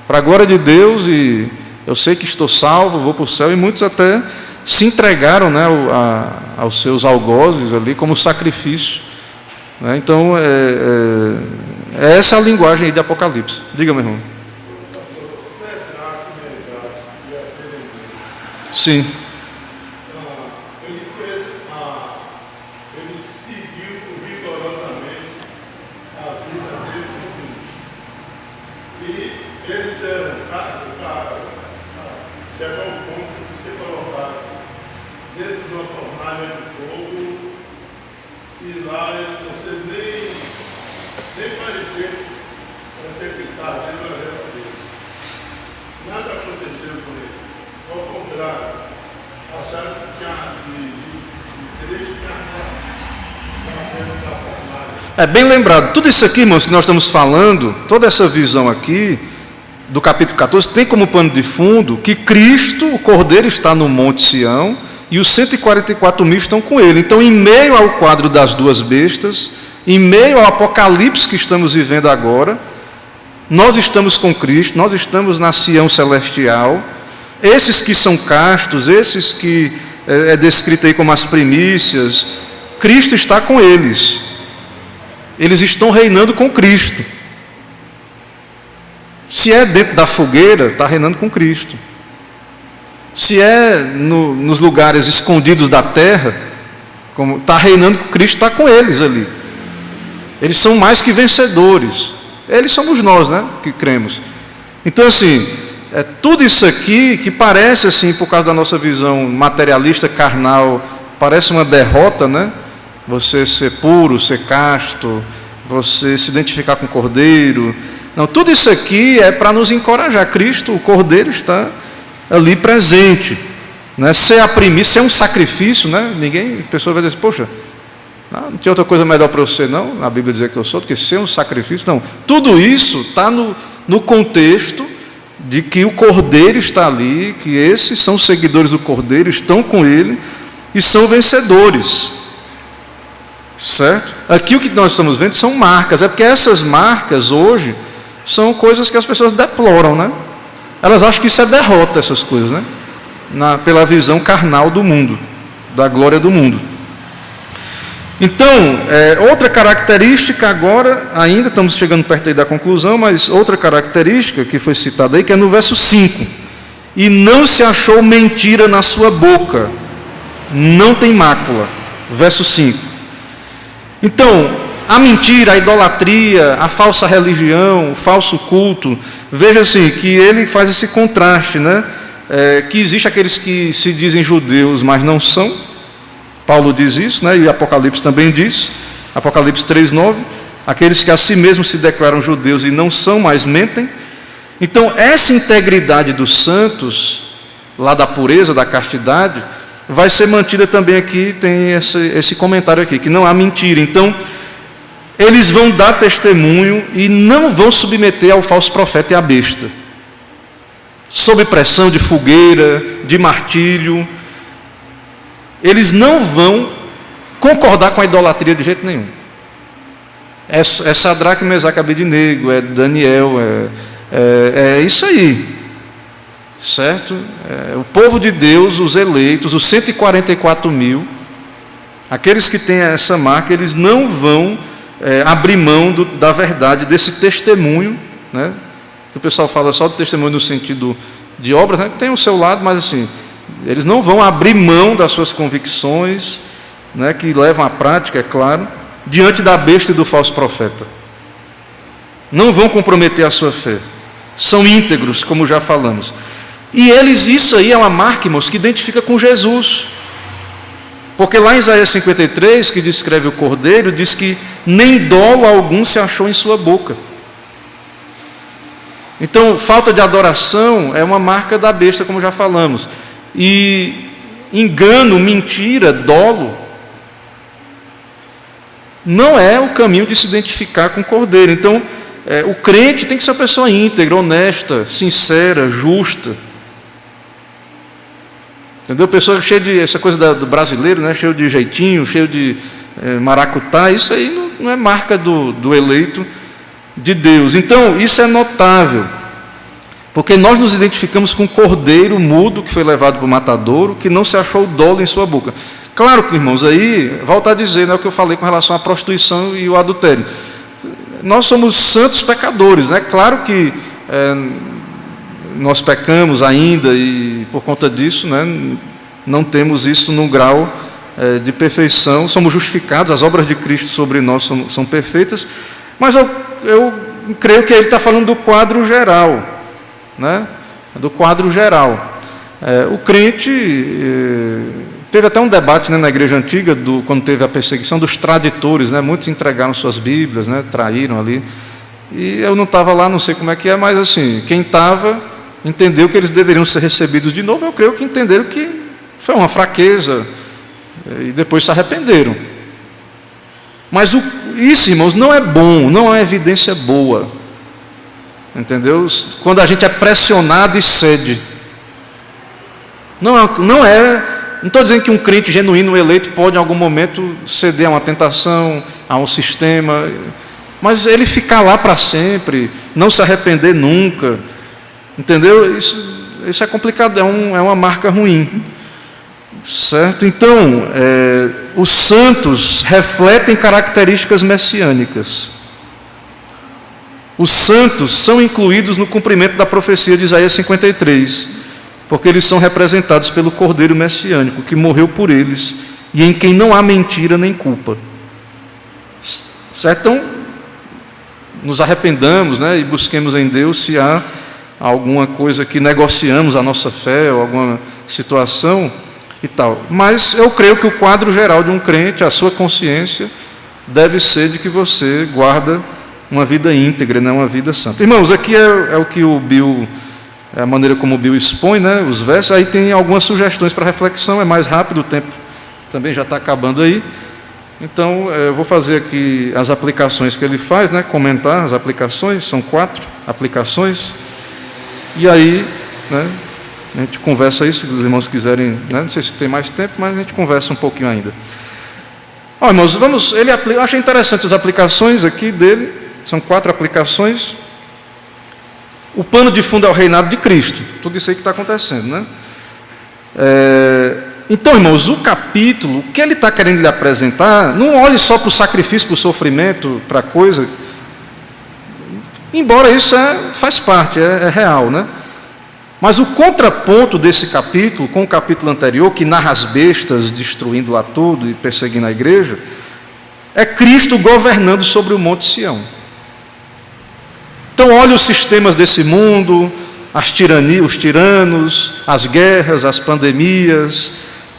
S1: para a glória de Deus, e eu sei que estou salvo, vou para o céu, e muitos até se entregaram, né, aos seus algozes ali como sacrifício, né? Então Essa é a linguagem aí de Apocalipse. Diga, meu irmão. Sim.
S2: Ele seguiu rigorosamente a vida dele com Cristo. E eles eram chegou ao ponto de ser colocado dentro de uma fornalha de fogo e lá eles não sei nem parecer que estava dentro da vida dele. Nada aconteceu com ele. Ao contrário, acharam que tinha
S1: É bem lembrado. Tudo isso aqui, irmãos, que nós estamos falando, toda essa visão aqui do capítulo 14, tem como pano de fundo que Cristo, o Cordeiro, está no Monte Sião e os 144 mil estão com ele. Então, em meio ao quadro das duas bestas, em meio ao apocalipse que estamos vivendo agora, nós estamos com Cristo, nós estamos na Sião celestial. Esses que são castos, esses que é descrito aí como as primícias, Cristo está com eles. Eles estão reinando com Cristo. Se é dentro da fogueira, está reinando com Cristo. Se é nos lugares escondidos da terra, como está reinando com Cristo, está com eles ali. Eles são mais que vencedores. Eles somos nós, né, que cremos. Então, assim, tudo isso aqui que parece, assim, por causa da nossa visão materialista, carnal, parece uma derrota, né? Você ser puro, ser casto, você se identificar com o Cordeiro. Não, tudo isso aqui é para nos encorajar. Cristo, o Cordeiro, está ali presente, né? Ser a primícia é um sacrifício, né? A pessoa vai dizer, poxa, não tem outra coisa melhor para você, não? A Bíblia diz que eu sou, do que ser um sacrifício. Não, tudo isso está no contexto de que o Cordeiro está ali, que esses são seguidores do Cordeiro, estão com ele e são vencedores. Certo? Aqui o que nós estamos vendo são marcas. É porque essas marcas hoje são coisas que as pessoas deploram, né? Elas acham que isso é derrota, essas coisas, né? Pela visão carnal do mundo, da glória do mundo. Então, outra característica agora, ainda estamos chegando perto aí da conclusão, mas outra característica que foi citada aí, que é no verso 5. E não se achou mentira na sua boca, não tem mácula. Verso 5. Então, a mentira, a idolatria, a falsa religião, o falso culto, veja assim, que ele faz esse contraste, né? Que existe aqueles que se dizem judeus, mas não são. Paulo diz isso, né? E Apocalipse também diz, Apocalipse 3:9, aqueles que a si mesmos se declaram judeus e não são, mas mentem. Então, essa integridade dos santos, lá da pureza, da castidade, vai ser mantida também aqui, tem esse comentário aqui, que não há mentira. Então, eles vão dar testemunho e não vão submeter ao falso profeta e à besta, sob pressão de fogueira, de martírio. Eles não vão concordar com a idolatria de jeito nenhum. É Sadraque, Mesaque e Abednego, é Daniel, é isso aí. Certo? O povo de Deus, os eleitos, os 144 mil, aqueles que têm essa marca, eles não vão abrir mão da verdade, desse testemunho, né? Que o pessoal fala só do testemunho no sentido de obras, né? Tem o seu lado, mas assim, eles não vão abrir mão das suas convicções, né? Que levam à prática, é claro, diante da besta e do falso profeta. Não vão comprometer a sua fé. São íntegros, como já falamos. E isso aí é uma marca, irmãos, que identifica com Jesus. Porque lá em Isaías 53, que descreve o Cordeiro, diz que nem dolo algum se achou em sua boca. Então, falta de adoração é uma marca da besta, como já falamos. E engano, mentira, dolo, não é o caminho de se identificar com o Cordeiro. Então, o crente tem que ser uma pessoa íntegra, honesta, sincera, justa. Entendeu? Pessoa cheia de, essa coisa do brasileiro, né? Cheio de jeitinho, cheio de maracutá, isso aí não é marca do eleito de Deus. Então, isso é notável, porque nós nos identificamos com o cordeiro mudo que foi levado para o matadouro, que não se achou dolo em sua boca. Claro que, irmãos, aí, volto a dizer, né, o que eu falei com relação à prostituição e o adultério. nós somos santos pecadores, né? Claro que nós pecamos ainda e por conta disso, né, não temos isso num grau de perfeição, somos justificados, as obras de Cristo sobre nós são perfeitas, mas eu creio que ele está falando do quadro geral, né? Do quadro geral. O crente, teve até um debate, né, na igreja antiga, quando teve a perseguição dos traditores, né? Muitos entregaram suas Bíblias, né? Traíram ali, e eu não estava lá, não sei como é que é, mas assim, quem estava entendeu que eles deveriam ser recebidos de novo. Eu creio que entenderam que foi uma fraqueza e depois se arrependeram. Mas isso, irmãos, não é bom, não é evidência boa, entendeu? Quando a gente é pressionado e cede, não estou dizendo que um crente genuíno eleito pode em algum momento ceder a uma tentação, a um sistema, mas ele ficar lá para sempre, não se arrepender nunca, entendeu? Isso é complicado, é uma marca ruim, certo? Então, os santos refletem características messiânicas. Os santos são incluídos no cumprimento da profecia de Isaías 53, porque eles são representados pelo Cordeiro Messiânico, que morreu por eles, e em quem não há mentira nem culpa. Certo? Então, nos arrependamos, né, e busquemos em Deus se há alguma coisa que negociamos a nossa fé, ou alguma situação e tal. Mas eu creio que o quadro geral de um crente, a sua consciência, deve ser de que você guarda uma vida íntegra, né, uma vida santa. Irmãos, aqui é o que o Bill, a maneira como o Bill expõe, né, os versos. Aí tem algumas sugestões para reflexão, é mais rápido, o tempo também já está acabando aí. Então, eu vou fazer aqui as aplicações que ele faz, né, comentar as aplicações, são 4 aplicações. E aí, né, a gente conversa isso, se os irmãos quiserem, né, não sei se tem mais tempo, mas a gente conversa um pouquinho ainda. Irmãos, eu achei interessante as aplicações aqui dele, são 4 aplicações. O pano de fundo é o reinado de Cristo, tudo isso aí que está acontecendo, né? Então, irmãos, o capítulo, o que ele está querendo lhe apresentar, não olhe só para o sacrifício, para o sofrimento, para a coisa, embora isso faz parte, é real, né? Mas o contraponto desse capítulo, com o capítulo anterior, que narra as bestas destruindo lá tudo e perseguindo a igreja, é Cristo governando sobre o Monte Sião. Então, olhe os sistemas desse mundo, as tiranias, os tiranos, as guerras, as pandemias,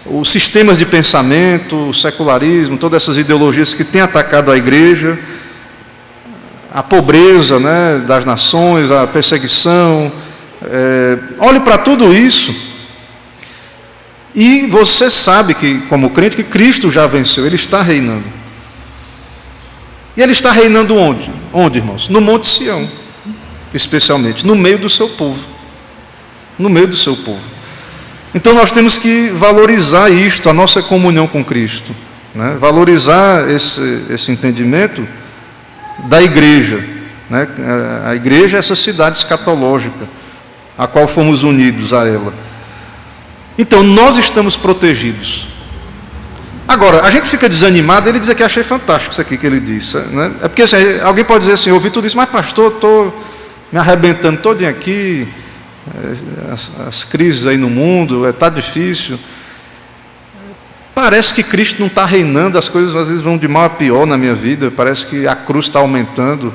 S1: os sistemas de pensamento, o secularismo, todas essas ideologias que têm atacado a igreja, a pobreza, né, das nações, a perseguição. Olhe para tudo isso e você sabe que, como crente, que Cristo já venceu, Ele está reinando. E Ele está reinando onde? Onde, irmãos? No Monte Sião, especialmente, no meio do seu povo. No meio do seu povo. Então nós temos que valorizar isto, a nossa comunhão com Cristo, né? Valorizar esse entendimento da igreja, né? A igreja é essa cidade escatológica, a qual fomos unidos a ela. Então, nós estamos protegidos. Agora, a gente fica desanimado, ele diz aqui, achei fantástico isso aqui que ele disse, né? É porque assim, alguém pode dizer assim, eu ouvi tudo isso, mas pastor, estou me arrebentando todinho aqui, as crises aí no mundo, está difícil. Parece que Cristo não está reinando, as coisas às vezes vão de mal a pior na minha vida, parece que a cruz está aumentando,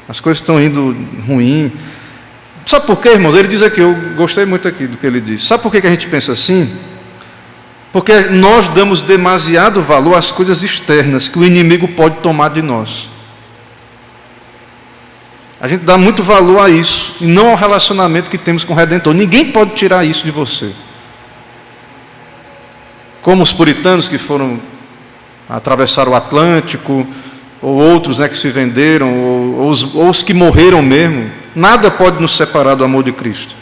S1: as coisas estão indo ruim. Sabe por quê, irmãos? Ele diz aqui, eu gostei muito aqui do que ele disse. Sabe por que a gente pensa assim? Porque nós damos demasiado valor às coisas externas que o inimigo pode tomar de nós. A gente dá muito valor a isso, e não ao relacionamento que temos com o Redentor. Ninguém pode tirar isso de você. Como os puritanos que atravessaram o Atlântico, ou outros, né, que se venderam, ou os que morreram mesmo, nada pode nos separar do amor de Cristo.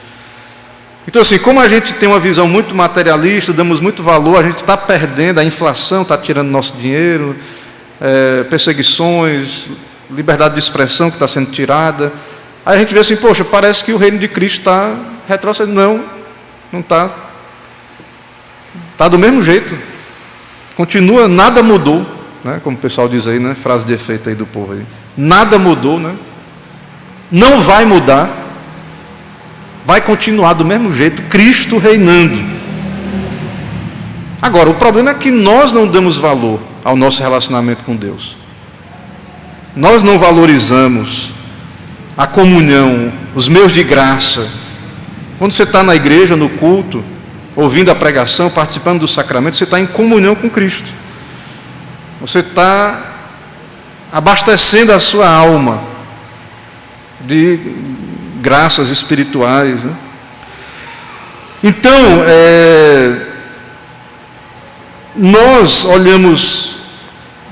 S1: Então, assim, como a gente tem uma visão muito materialista, damos muito valor, a gente está perdendo, a inflação está tirando nosso dinheiro, perseguições, liberdade de expressão que está sendo tirada. Aí a gente vê assim, poxa, parece que o reino de Cristo está retrocedendo. Não está. Está do mesmo jeito. Continua, nada mudou. Né? Como o pessoal diz aí, né? Frase de efeito aí do povo aí. Nada mudou, né? Não vai mudar. Vai continuar do mesmo jeito, Cristo reinando. Agora, o problema é que nós não damos valor ao nosso relacionamento com Deus. Nós não valorizamos a comunhão, os meios de graça. Quando você está na igreja, no culto, ouvindo a pregação, participando do sacramento, você está em comunhão com Cristo. Você está abastecendo a sua alma de graças espirituais, né? Então, nós olhamos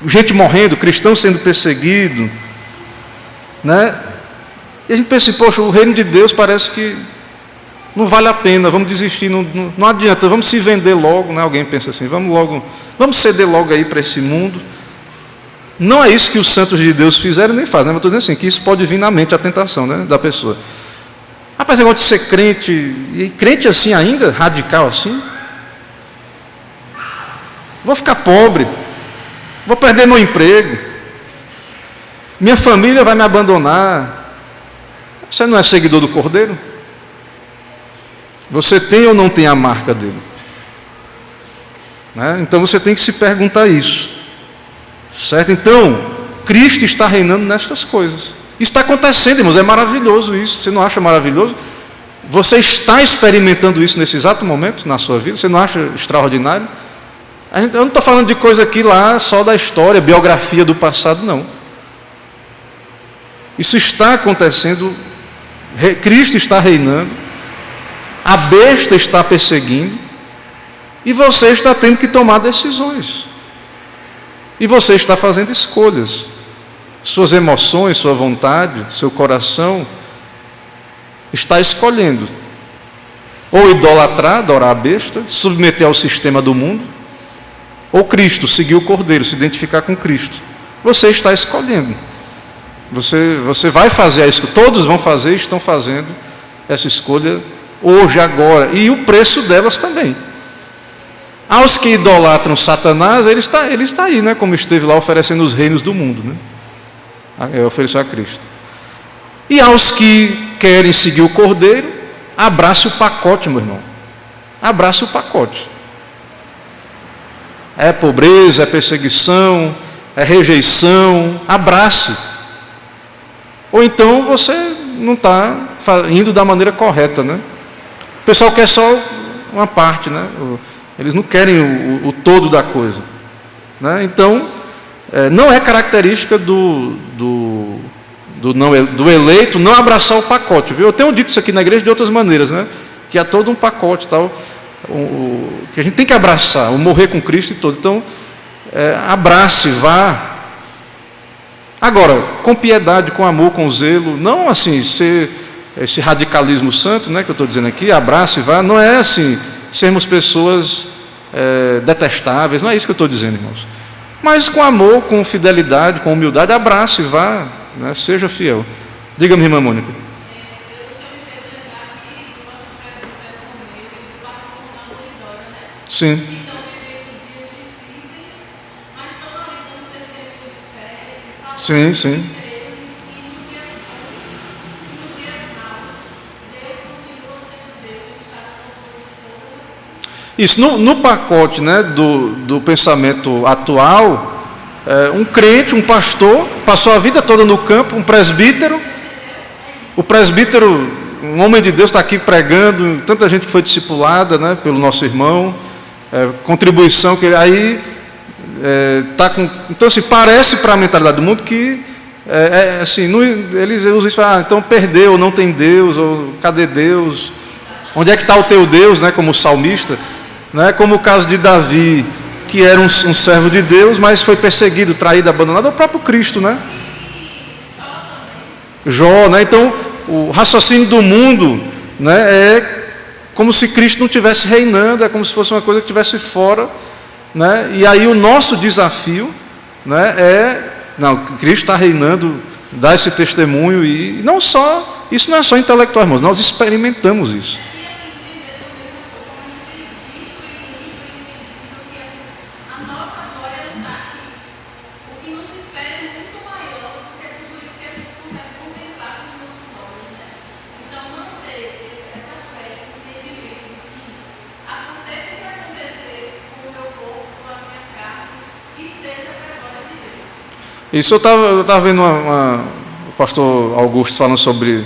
S1: gente morrendo, cristãos sendo perseguidos, né? E a gente pensa assim, poxa, o reino de Deus parece que não vale a pena, vamos desistir, não adianta, vamos se vender logo, né? Alguém pensa assim, vamos ceder logo aí para esse mundo. Não é isso que os santos de Deus fizeram nem fazem, né? Mas eu estou dizendo assim, que isso pode vir na mente, a tentação, né, da pessoa. Rapaz, negócio de ser crente, e crente assim ainda, radical assim, vou ficar pobre, vou perder meu emprego, minha família vai me abandonar. Você não é seguidor do Cordeiro? Você tem ou não tem a marca dele? Né? Então você tem que se perguntar isso. Certo? Então, Cristo está reinando nestas coisas. Isso está acontecendo, irmãos, é maravilhoso isso. Você não acha maravilhoso? Você está experimentando isso nesse exato momento na sua vida? Você não acha extraordinário? Eu não estou falando de coisa aqui lá só da história, biografia do passado, não. Isso está acontecendo, Cristo está reinando, a besta está perseguindo, e você está tendo que tomar decisões. E você está fazendo escolhas. Suas emoções, sua vontade, seu coração está escolhendo. Ou idolatrar, adorar a besta, submeter ao sistema do mundo, ou Cristo, seguir o Cordeiro, se identificar com Cristo. Você está escolhendo. Você vai fazer a escolha. Todos vão fazer e estão fazendo essa escolha hoje, agora. E o preço delas também. Aos que idolatram Satanás, ele está aí, né? Como esteve lá oferecendo os reinos do mundo, né? Ofereceu a Cristo. E aos que querem seguir o Cordeiro, abrace o pacote, meu irmão. Abrace o pacote. É pobreza, é perseguição, é rejeição, abrace. Ou então você não está indo da maneira correta, né? O pessoal quer só uma parte, né? Eles não querem o todo da coisa, né? Então, não é característica do eleito não abraçar o pacote, viu? Eu tenho dito isso aqui na igreja de outras maneiras, né? Que há todo um pacote, tal, que a gente tem que abraçar, o morrer com Cristo e todo. Então, abrace, vá. Agora, com piedade, com amor, com zelo, não assim, ser esse radicalismo santo, né, que eu estou dizendo aqui, abrace, vá, não é assim, sermos pessoas detestáveis, não é isso que eu estou dizendo, irmãos. Mas com amor, com fidelidade, com humildade, abrace, vá, né, seja fiel. Diga-me, irmã Mônica. Sim. Sim, sim. Isso, no pacote, né, do pensamento atual, um crente, um pastor, passou a vida toda no campo, um presbítero, o presbítero, um homem de Deus, está aqui pregando, tanta gente que foi discipulada, né, pelo nosso irmão, contribuição, que aí está com... Então, assim, parece para a mentalidade do mundo que, assim, eles usam isso para, então perdeu, não tem Deus, ou cadê Deus? Onde é que está o teu Deus, né, como o salmista? Né, como o caso de Davi, que era um servo de Deus, mas foi perseguido, traído, abandonado, é o próprio Cristo, né? Jó, né? Então, o raciocínio do mundo, né, é como se Cristo não estivesse reinando, é como se fosse uma coisa que estivesse fora, né? E aí o nosso desafio, né, não, Cristo está reinando, dá esse testemunho, e não só, isso não é só intelectual, irmãos, nós experimentamos isso. Isso eu estava vendo o pastor Augusto falando sobre o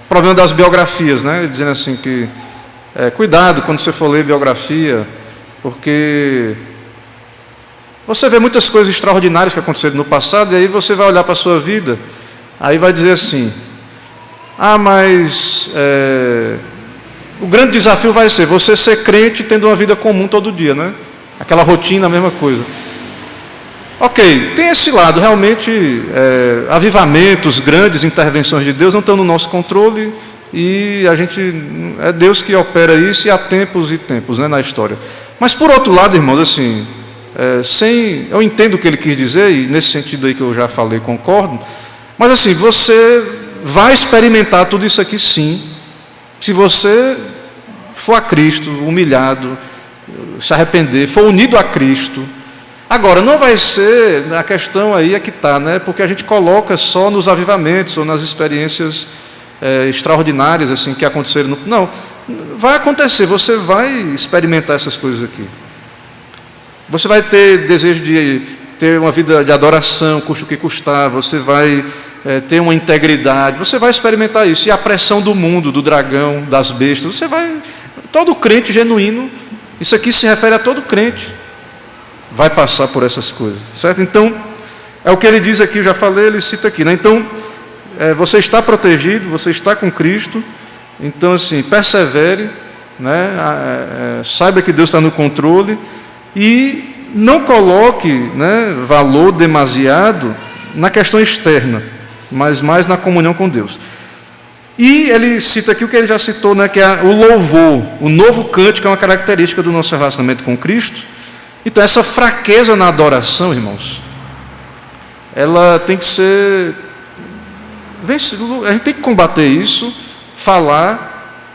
S1: problema das biografias, né? Dizendo assim que cuidado quando você for ler biografia, porque você vê muitas coisas extraordinárias que aconteceram no passado, e aí você vai olhar para a sua vida, aí vai dizer assim, mas o grande desafio vai ser você ser crente tendo uma vida comum todo dia, né? Aquela rotina, a mesma coisa. Ok, tem esse lado, realmente, avivamentos, grandes intervenções de Deus não estão no nosso controle, e é Deus que opera isso, e há tempos e tempos, né, na história. Mas por outro lado, irmãos, assim, eu entendo o que ele quis dizer, e nesse sentido aí que eu já falei, concordo, mas assim, você vai experimentar tudo isso aqui sim, se você for a Cristo, humilhado, se arrepender, for unido a Cristo. Agora, não vai ser, a questão aí é que está, né? Porque a gente coloca só nos avivamentos ou nas experiências extraordinárias assim, que aconteceram. Não, vai acontecer, você vai experimentar essas coisas aqui. Você vai ter desejo de ter uma vida de adoração, custe o que custar, você vai ter uma integridade, você vai experimentar isso. E a pressão do mundo, do dragão, das bestas, todo crente genuíno, isso aqui se refere a todo crente, vai passar por essas coisas, certo? Então, é o que ele diz aqui, eu já falei, ele cita aqui, né? Então, você está protegido, você está com Cristo, então assim, persevere, né? Saiba que Deus está no controle, e não coloque, né, valor demasiado na questão externa, mas mais na comunhão com Deus. E ele cita aqui o que ele já citou, né, que é o louvor, o novo cântico, é uma característica do nosso relacionamento com Cristo. Então, essa fraqueza na adoração, irmãos, ela tem que ser vencida. A gente tem que combater isso, falar.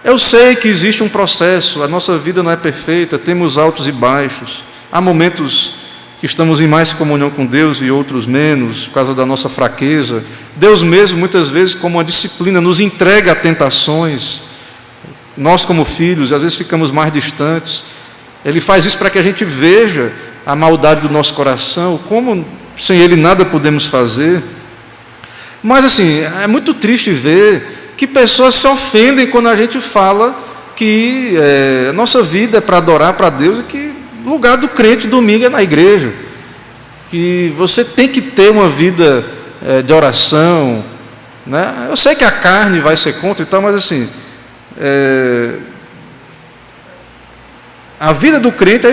S1: Eu sei que existe um processo, a nossa vida não é perfeita, temos altos e baixos. Há momentos que estamos em mais comunhão com Deus e outros menos, por causa da nossa fraqueza. Deus mesmo, muitas vezes, como uma disciplina, nos entrega a tentações. Nós, como filhos, às vezes ficamos mais distantes. Ele faz isso para que a gente veja a maldade do nosso coração, como sem Ele nada podemos fazer. Mas assim, é muito triste ver que pessoas se ofendem quando a gente fala que a nossa vida é para adorar para Deus, e que o lugar do crente domingo é na igreja, que você tem que ter uma vida de oração, né? Eu sei que a carne vai ser contra e tal, mas assim, a vida do crente é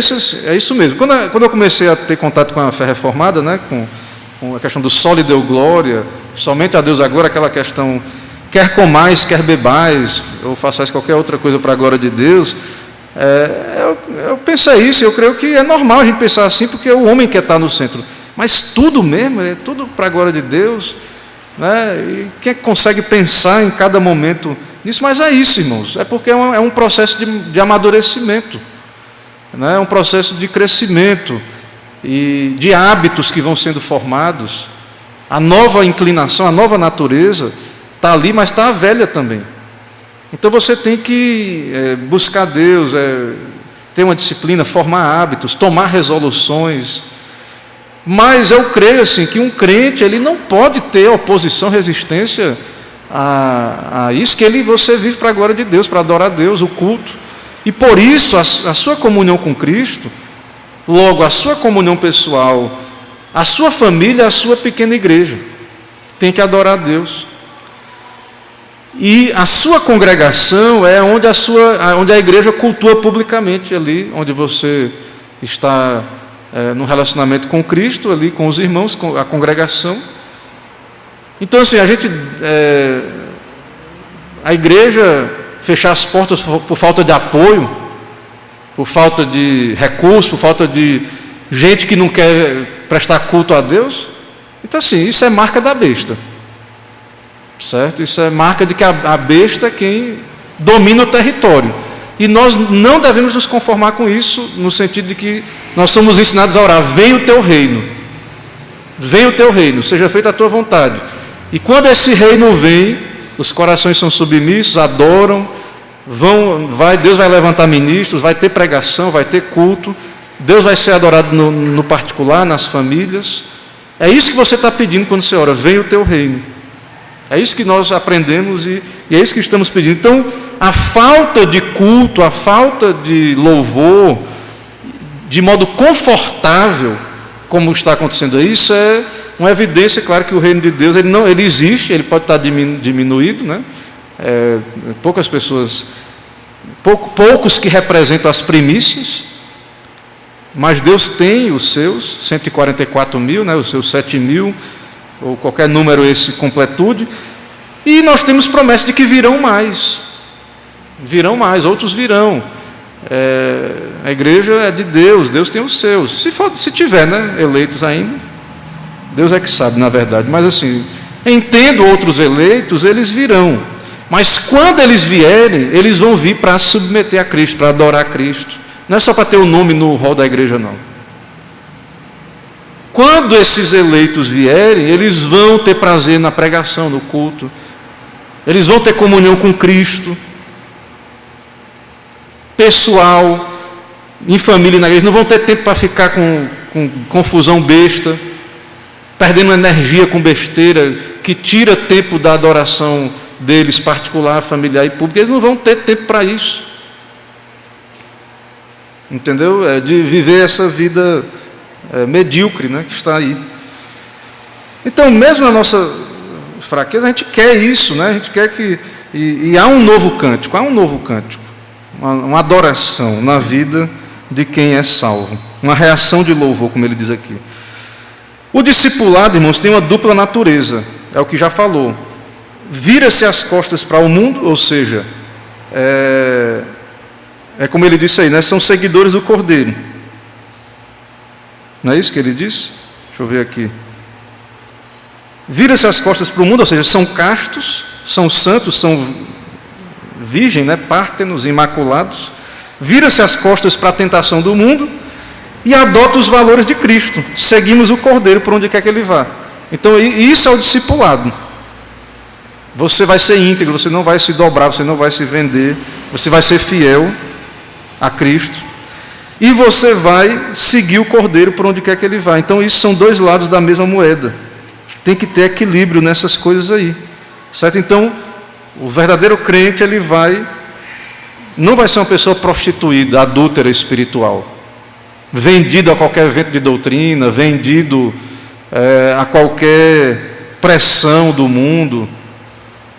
S1: isso mesmo. Quando eu comecei a ter contato com a fé reformada, né, com a questão do só lhe deu glória, somente a Deus a glória, aquela questão, quer comais, quer bebais, ou façais qualquer outra coisa para a glória de Deus, eu pensei isso, eu creio que é normal a gente pensar assim, porque o homem quer estar no centro, mas tudo mesmo, é tudo para a glória de Deus, né? E quem é que consegue pensar em cada momento nisso? Mas é isso, irmãos, é porque é um processo de amadurecimento, né? É um processo de crescimento e de hábitos que vão sendo formados. A nova inclinação, a nova natureza está ali, mas está a velha também. Então você tem que buscar Deus, ter uma disciplina, formar hábitos, tomar resoluções. Mas eu creio assim, que um crente ele não pode ter oposição, resistência a isso, que você vive para a glória de Deus, para adorar a Deus, o culto. E por isso a sua comunhão com Cristo, logo a sua comunhão pessoal, a sua família, a sua pequena igreja, tem que adorar a Deus. E a sua congregação é onde a igreja cultua publicamente, ali onde você está no relacionamento com Cristo, ali com os irmãos, com a congregação. Então assim, a igreja fechar as portas por falta de apoio, por falta de recursos, por falta de gente que não quer prestar culto a Deus, então assim, isso é marca da besta. Certo? Isso é marca de que a besta é quem domina o território. E nós não devemos nos conformar com isso, no sentido de que nós somos ensinados a orar: venha o teu reino, venha o teu reino, seja feita a tua vontade. E quando esse reino vem, os corações são submissos, adoram, Deus vai levantar ministros, vai ter pregação, vai ter culto, Deus vai ser adorado no particular, nas famílias, É isso que você está pedindo quando você ora: venha o teu reino. É isso que nós aprendemos e é isso que estamos pedindo. Então, a falta de culto, a falta de louvor, de modo confortável, como está acontecendo aí, isso é uma evidência, claro, que o reino de Deus ele existe, ele pode estar diminuído, né? Poucas pessoas, poucos que representam as primícias, mas Deus tem os seus 144 mil, né? Os seus 7 mil, ou qualquer número esse completude, e nós temos promessa de que virão mais, outros virão. A igreja é de Deus, Deus tem os seus, se tiver, né, eleitos ainda, Deus é que sabe, na verdade, mas assim, entendo outros eleitos, eles virão, mas quando eles vierem, eles vão vir para se submeter a Cristo, para adorar a Cristo, não é só para ter o nome no hall da igreja, não. Quando esses eleitos vierem, eles vão ter prazer na pregação, no culto, eles vão ter comunhão com Cristo, pessoal, em família na igreja, não vão ter tempo para ficar com confusão besta, perdendo energia com besteira, que tira tempo da adoração deles, particular, familiar e pública. Eles não vão ter tempo para isso. Entendeu? É de viver essa vida medíocre, né, que está aí. Então, mesmo na nossa fraqueza, a gente quer isso, né? A gente quer que... E há um novo cântico, uma adoração na vida de quem é salvo, uma reação de louvor, como ele diz aqui. O discipulado, irmãos, tem uma dupla natureza, é o que já falou. Vira-se as costas para o mundo, ou seja, como ele disse aí, né? São seguidores do Cordeiro. Não é isso que ele disse? Deixa eu ver aqui. Vira-se as costas para o mundo, ou seja, são castos, são santos, são virgem, né? Pártenos, imaculados. Vira-se as costas para a tentação do mundo e adota os valores de Cristo. Seguimos o Cordeiro por onde quer que ele vá. Então, isso é o discipulado. Você vai ser íntegro, você não vai se dobrar, você não vai se vender, você vai ser fiel a Cristo e você vai seguir o Cordeiro por onde quer que ele vá. Então, isso são dois lados da mesma moeda. Tem que ter equilíbrio nessas coisas aí, certo? Então, o verdadeiro crente, ele não vai ser uma pessoa prostituída, adúltera espiritual, vendido a qualquer vento de doutrina, vendido a qualquer pressão do mundo.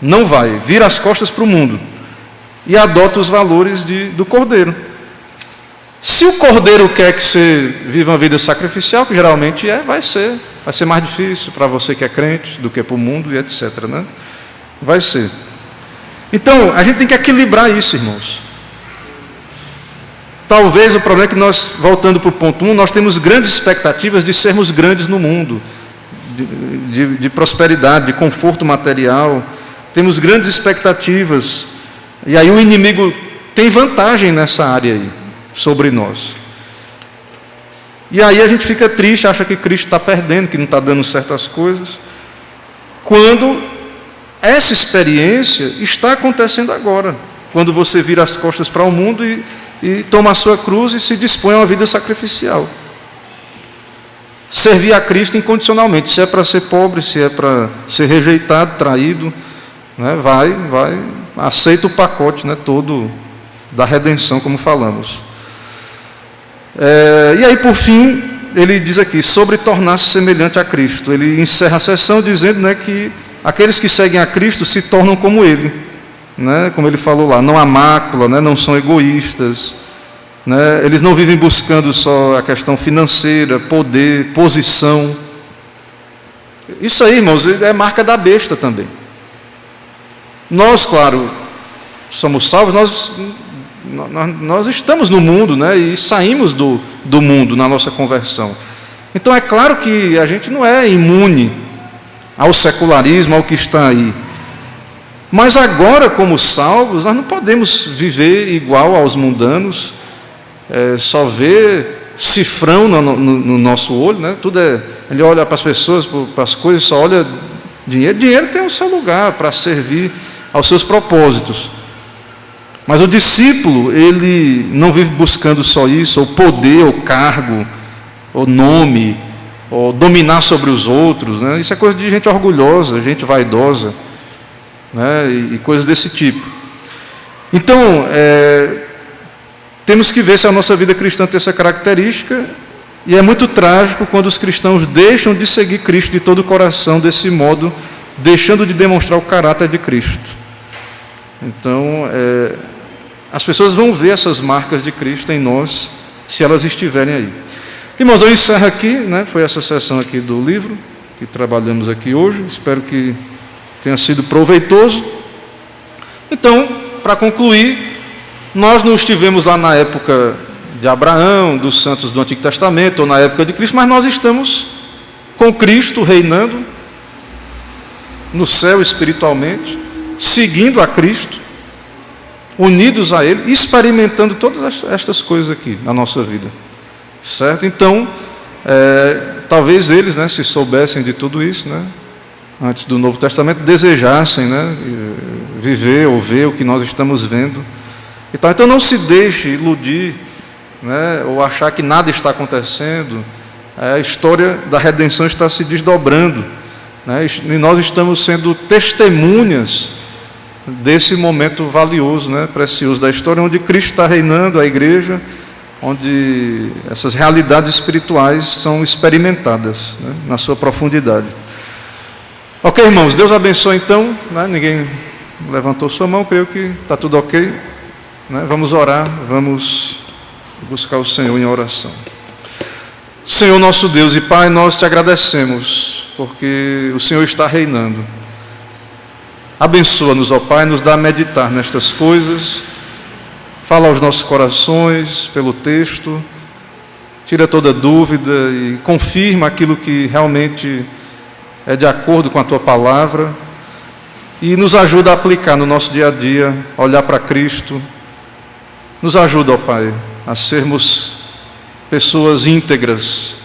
S1: Não vai, vira as costas para o mundo e adota os valores do Cordeiro. Se o Cordeiro quer que você viva uma vida sacrificial, que geralmente vai ser mais difícil para você que é crente do que para o mundo e etc, né? Vai ser. Então, a gente tem que equilibrar isso, irmãos. Talvez o problema é que nós, voltando para o ponto 1, nós temos grandes expectativas de sermos grandes no mundo, de prosperidade, de conforto material. Temos grandes expectativas. E aí o inimigo tem vantagem nessa área aí, sobre nós. E aí a gente fica triste, acha que Cristo está perdendo, que não está dando certas coisas, quando essa experiência está acontecendo agora, quando você vira as costas para o mundo e toma a sua cruz e se dispõe a uma vida sacrificial. Servir a Cristo incondicionalmente, se é para ser pobre, se é para ser rejeitado, traído, né, aceita o pacote, né, todo da redenção, como falamos. E aí, por fim, ele diz aqui, sobre tornar-se semelhante a Cristo. Ele encerra a sessão dizendo, né, que aqueles que seguem a Cristo se tornam como Ele, né, como ele falou lá, não há mácula, né, não são egoístas, né, eles não vivem buscando só a questão financeira, poder, posição. Isso aí, irmãos, é marca da besta também. Nós, claro, somos salvos, nós estamos no mundo, né, e saímos do mundo na nossa conversão. Então é claro que a gente não é imune ao secularismo, ao que está aí. Mas agora, como salvos, nós não podemos viver igual aos mundanos, só ver cifrão no nosso olho, né? Tudo ele olha para as pessoas, para as coisas, só olha dinheiro. Dinheiro tem o seu lugar para servir aos seus propósitos. Mas o discípulo, ele não vive buscando só isso, ou poder, ou cargo, ou nome, ou dominar sobre os outros, né? Isso é coisa de gente orgulhosa, gente vaidosa, né? E coisas desse tipo. Então, temos que ver se a nossa vida cristã tem essa característica, e é muito trágico quando os cristãos deixam de seguir Cristo de todo o coração desse modo, deixando de demonstrar o caráter de Cristo. Então, as pessoas vão ver essas marcas de Cristo em nós, se elas estiverem aí. Irmãos, eu encerro aqui, né? Foi essa sessão aqui do livro que trabalhamos aqui hoje. Espero que tenha sido proveitoso. Então, para concluir, nós não estivemos lá na época de Abraão, dos santos do Antigo Testamento, ou na época de Cristo, mas nós estamos com Cristo reinando no céu espiritualmente, seguindo a Cristo, unidos a Ele, experimentando todas estas coisas aqui na nossa vida. Certo? Então, talvez eles, né, se soubessem de tudo isso, né, antes do Novo Testamento, desejassem, né, viver ou ver o que nós estamos vendo. Então não se deixe iludir, né, ou achar que nada está acontecendo. A história da redenção está se desdobrando, né, e nós estamos sendo testemunhas desse momento valioso, né, precioso da história, onde Cristo está reinando, a igreja, onde essas realidades espirituais são experimentadas, né, na sua profundidade. Ok, irmãos, Deus abençoe então, né, ninguém levantou sua mão, creio que está tudo ok, né, vamos orar, vamos buscar o Senhor em oração. Senhor nosso Deus e Pai, nós te agradecemos, porque o Senhor está reinando. Abençoa-nos, ó Pai, nos dá a meditar nestas coisas. Fala aos nossos corações pelo texto, tira toda dúvida e confirma aquilo que realmente é de acordo com a Tua palavra e nos ajuda a aplicar no nosso dia a dia, olhar para Cristo. Nos ajuda, ó Pai, a sermos pessoas íntegras,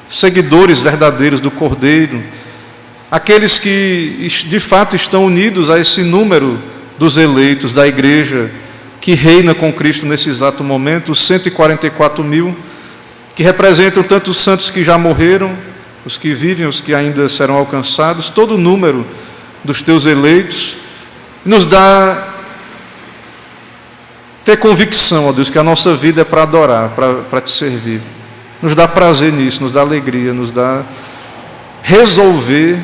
S1: seguidores verdadeiros do Cordeiro, aqueles que de fato estão unidos a esse número dos eleitos da igreja, que reina com Cristo nesse exato momento, os 144 mil, que representam tanto os santos que já morreram, os que vivem, os que ainda serão alcançados, todo o número dos teus eleitos. Nos dá ter convicção, ó Deus, que a nossa vida é para adorar, para te servir. Nos dá prazer nisso, nos dá alegria, nos dá resolver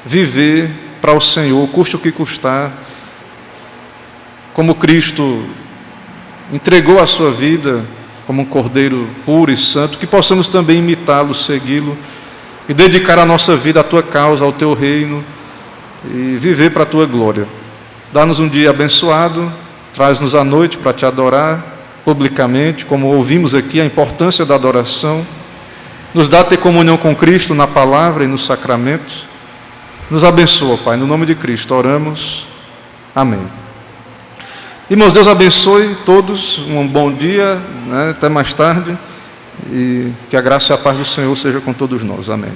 S1: viver para o Senhor, custe o que custar, como Cristo entregou a sua vida como um cordeiro puro e santo, que possamos também imitá-lo, segui-lo e dedicar a nossa vida à tua causa, ao teu reino e viver para a tua glória. Dá-nos um dia abençoado, traz-nos à noite para te adorar publicamente, como ouvimos aqui, a importância da adoração. Nos dá ter comunhão com Cristo na palavra e nos sacramentos. Nos abençoa, Pai, no nome de Cristo oramos. Amém. Irmãos, Deus abençoe todos, um bom dia, né? Até mais tarde, e que a graça e a paz do Senhor seja com todos nós. Amém.